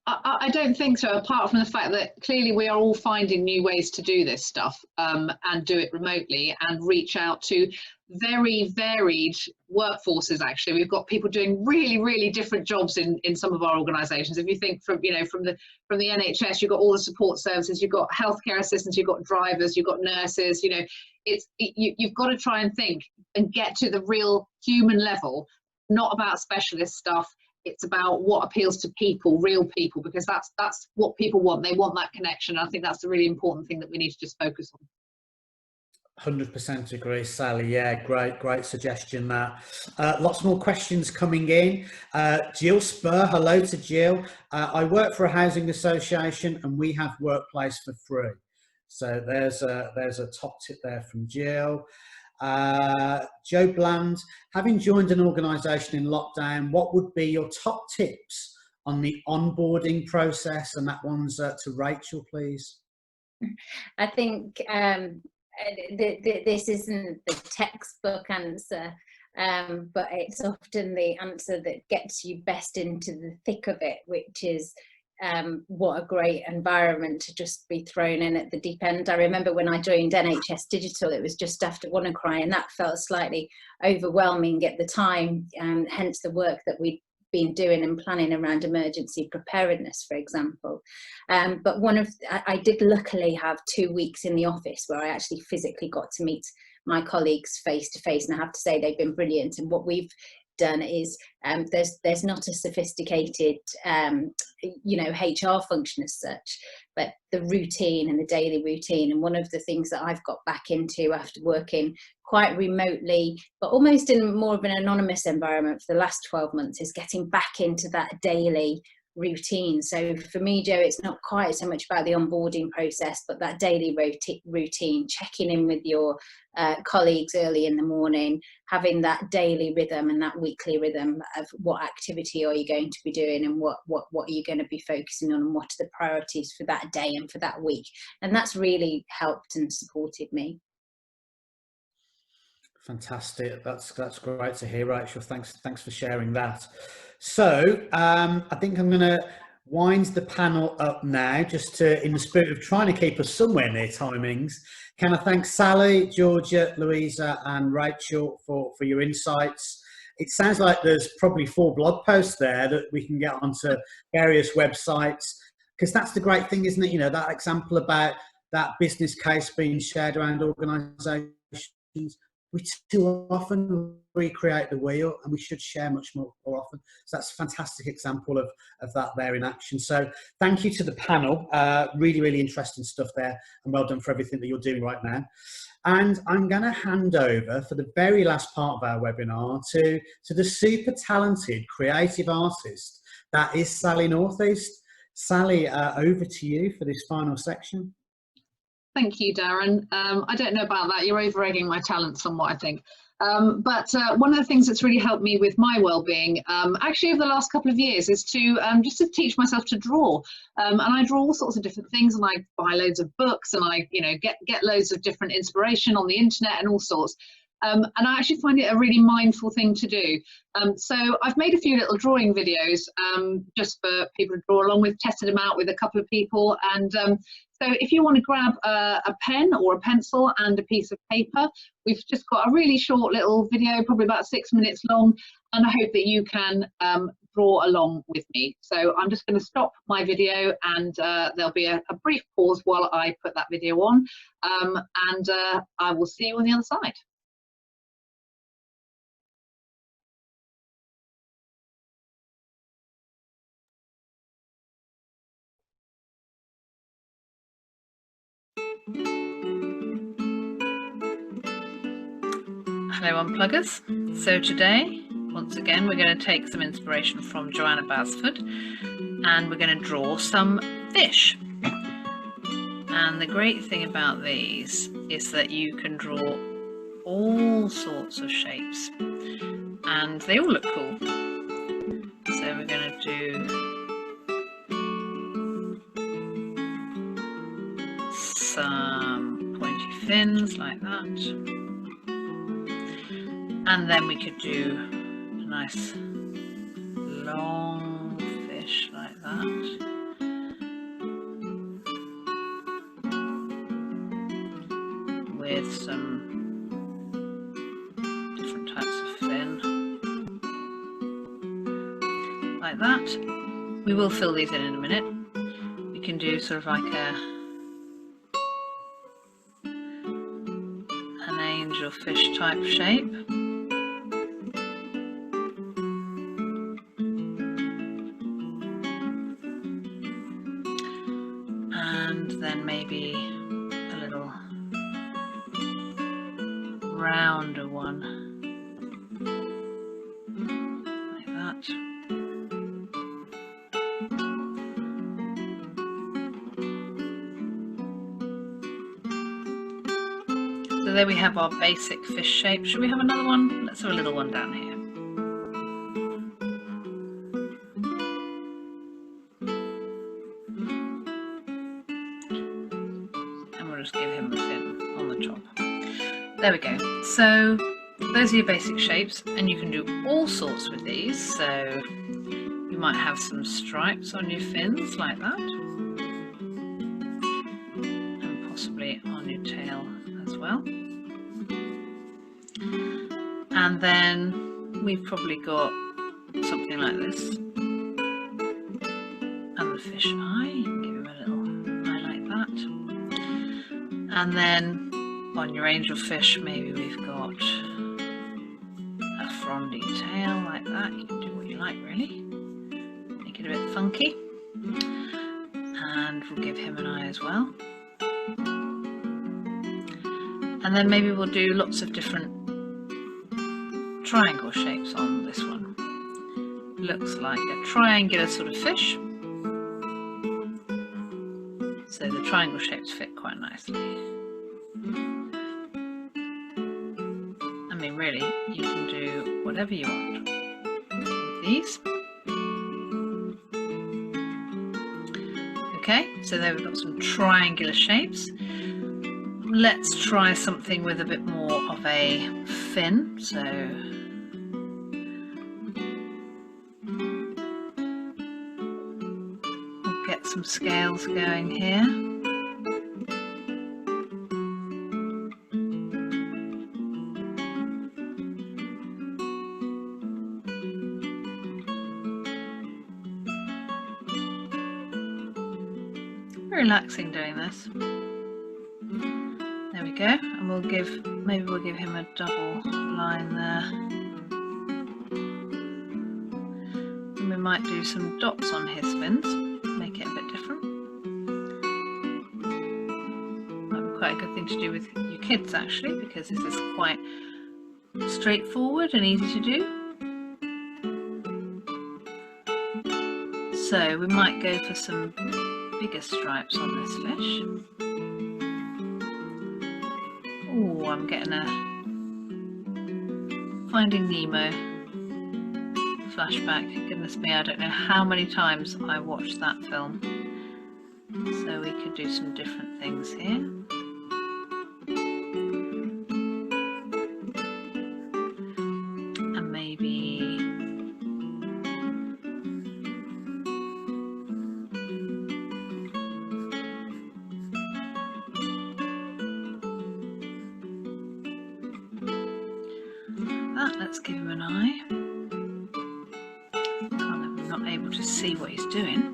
S1: I don't think so, apart from the fact that clearly we are all finding new ways to do this stuff and do it remotely and reach out to very varied workforces. Actually, we've got people doing really, really different jobs in some of our organisations. If you think from the NHS, you've got all the support services, you've got healthcare assistants, you've got drivers, you've got nurses. You've got to try and think and get to the real human level, not about specialist stuff. It's about what appeals to people, real people, because that's what people want. They want that connection. I think that's the really important thing that we need to just focus on.
S2: 100% agree, Sally. Yeah, great suggestion that. Lots more questions coming in. Jill Spur, hello to Jill. I work for a housing association and we have Workplace for free. So there's a top tip there from Jill. Joe Bland, having joined an organisation in lockdown, what would be your top tips on the onboarding process? And that one's to Rachel, please.
S9: I think this isn't the textbook answer, but it's often the answer that gets you best into the thick of it, which is what a great environment to just be thrown in at the deep end. I remember when I joined NHS Digital, it was just after WannaCry, and that felt slightly overwhelming at the time, hence the work that we'd been doing and planning around emergency preparedness, for example. But I did luckily have 2 weeks in the office where I actually physically got to meet my colleagues face to face, and I have to say they've been brilliant. And what we've done is there's not a sophisticated HR function as such, but the routine and the daily routine. And one of the things that I've got back into after working quite remotely, but almost in more of an anonymous environment for the last 12 months, is getting back into that daily routine. So for me, Joe, it's not quite so much about the onboarding process, but that daily routine, checking in with your colleagues early in the morning, having that daily rhythm and that weekly rhythm of what activity are you going to be doing, and what are you going to be focusing on, and what are the priorities for that day and for that week. And that's really helped and supported me.
S2: Fantastic. That's great to hear, Rachel. Thanks for sharing that. So I think I'm going to wind the panel up now, just to, in the spirit of trying to keep us somewhere near timings. Can I thank Sally, Georgia, Louisa and Rachel for your insights. It sounds like there's probably 4 blog posts there that we can get onto various websites, because that's the great thing, isn't it? You know, that example about that business case being shared around organisations. We too often recreate the wheel, and we should share much more often. So that's a fantastic example of that there in action. So thank you to the panel. Really, really interesting stuff there, and well done for everything that you're doing right now. And I'm going to hand over for the very last part of our webinar to the super talented creative artist that is Sally Northeast. Sally, over to you for this final section.
S1: Thank you, Darren. I don't know about that. You're over-egging my talent somewhat, I think. But one of the things that's really helped me with my well-being, actually over the last couple of years, is to just to teach myself to draw. And I draw all sorts of different things, and I buy loads of books, and I, get loads of different inspiration on the internet and all sorts. And I actually find it a really mindful thing to do. So I've made a few little drawing videos just for people to draw along with, tested them out with a couple of people. And so if you want to grab a pen or a pencil and a piece of paper, we've just got a really short little video, probably about 6 minutes long, and I hope that you can draw along with me. So I'm just going to stop my video, and there'll be a brief pause while I put that video on, and I will see you on the other side. Hello Unpluggers. So today, once again, we're going to take some inspiration from Joanna Basford, and we're going to draw some fish. And the great thing about these is that you can draw all sorts of shapes, and they all look cool. So we're going to do some pointy fins like that. And then we could do a nice long fish like that. With some different types of fin. Like that. We will fill these in a minute. We can do sort of like an angel fish type shape. And then maybe a little rounder one, like that. So there we have our basic fish shape. Should we have another one? Let's have a little one down here. just give him a fin on the top. There we go. So those are your basic shapes, and you can do all sorts with these. So you might have some stripes on your fins like that, and possibly on your tail as well. And then we've probably got something like this, and the fish eye. You can give him a little eye like that. And then on your angelfish, maybe we've got a frondy tail like that. You can do what you like, really. Make it a bit funky. And we'll give him an eye as well. And then maybe we'll do lots of different triangle shapes on this one. Looks like a triangular sort of fish. So the triangle shapes fit quite nicely. I mean, really, you can do whatever you want with these. Okay, so there we've got some triangular shapes. Let's try something with a bit more of a fin. So we'll get some scales going here. Relaxing doing this. There we go, and maybe we'll give him a double line there. And we might do some dots on his fins, make it a bit different. Might be quite a good thing to do with your kids actually, because this is quite straightforward and easy to do. So we might go for some bigger stripes on this fish. Oh, I'm getting a Finding Nemo flashback. Goodness me, I don't know how many times I watched that film. So we could do some different things here. And maybe let's give him an eye. I'm not able to see what he's doing.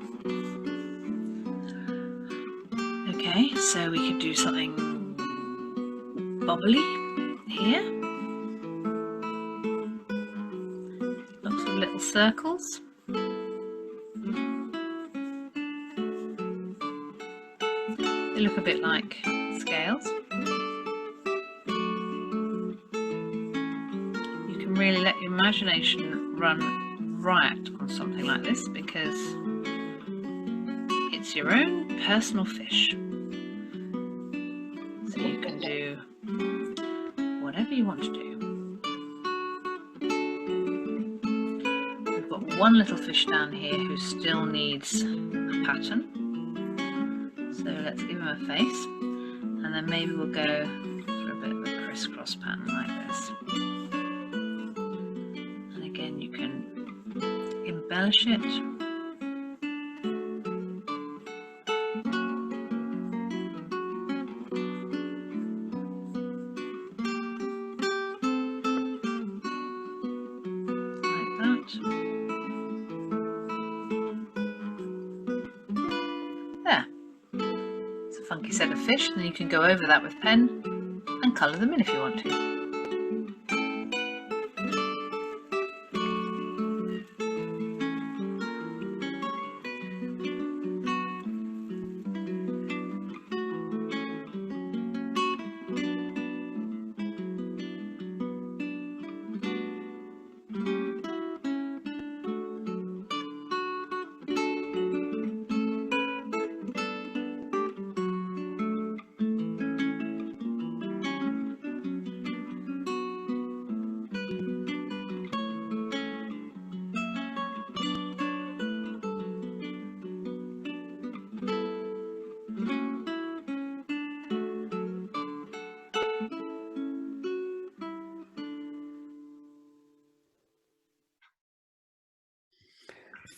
S1: Okay, so we could do something bubbly here. Lots of little circles. They look a bit like scales. Really let your imagination run riot on something like this, because it's your own personal fish. So you can do whatever you want to do. We've got one little fish down here who still needs a pattern. So let's give him a face, and then maybe we'll go for a bit of a crisscross pattern like this. Embellish it. Like that. There. It's a funky set of fish, and then you can go over that with pen and colour them in if you want to.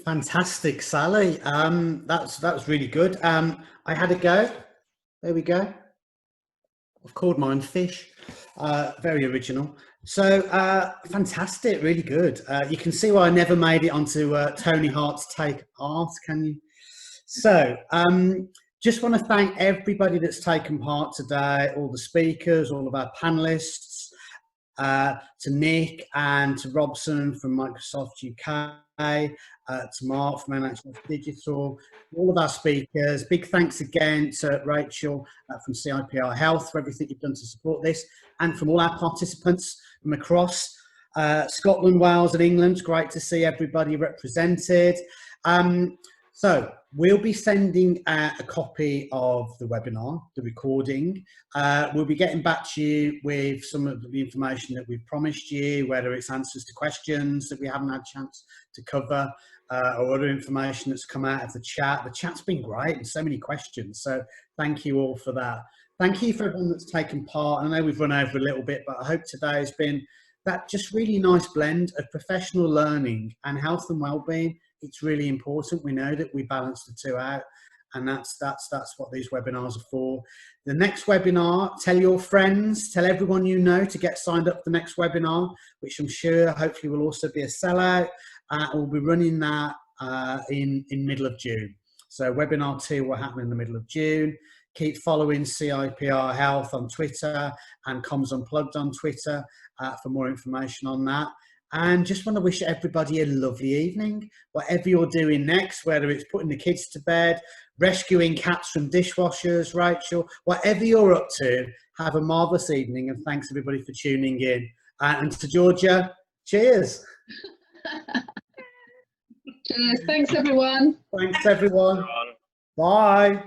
S2: Fantastic, Sally. That was really good. I had a go. There we go. I've called mine Fish. Very original. So fantastic, really good. You can see why I never made it onto Tony Hart's Take Art, can you? So just want to thank everybody that's taken part today, all the speakers, all of our panelists, to Nick and to Robson from Microsoft UK, to Mark from NHS Digital, all of our speakers. Big thanks again to Rachel from CIPR Health for everything you've done to support this, and from all our participants from across Scotland, Wales and England. Great to see everybody represented. So we'll be sending a copy of the webinar, the recording. We'll be getting back to you with some of the information that we've promised you, whether it's answers to questions that we haven't had a chance to cover, or other information that's come out of the chat. The chat's been great and so many questions. So thank you all for that. Thank you for everyone that's taken part. I know we've run over a little bit, but I hope today has been that just really nice blend of professional learning and health and wellbeing. It's really important. We know that we balance the two out, and that's what these webinars are for. The next webinar, tell your friends, tell everyone you know to get signed up for the next webinar, which I'm sure hopefully will also be a sellout. We'll be running that in middle of June. So webinar 2 will happen in the middle of June. Keep following CIPR Health on Twitter and Comms Unplugged on Twitter for more information on that. And just want to wish everybody a lovely evening, whatever you're doing next, whether it's putting the kids to bed, rescuing cats from dishwashers, Rachel, whatever you're up to, have a marvellous evening, and thanks everybody for tuning in. And to Georgia, cheers.
S1: Cheers. Thanks, everyone.
S2: Thanks, everyone. Bye.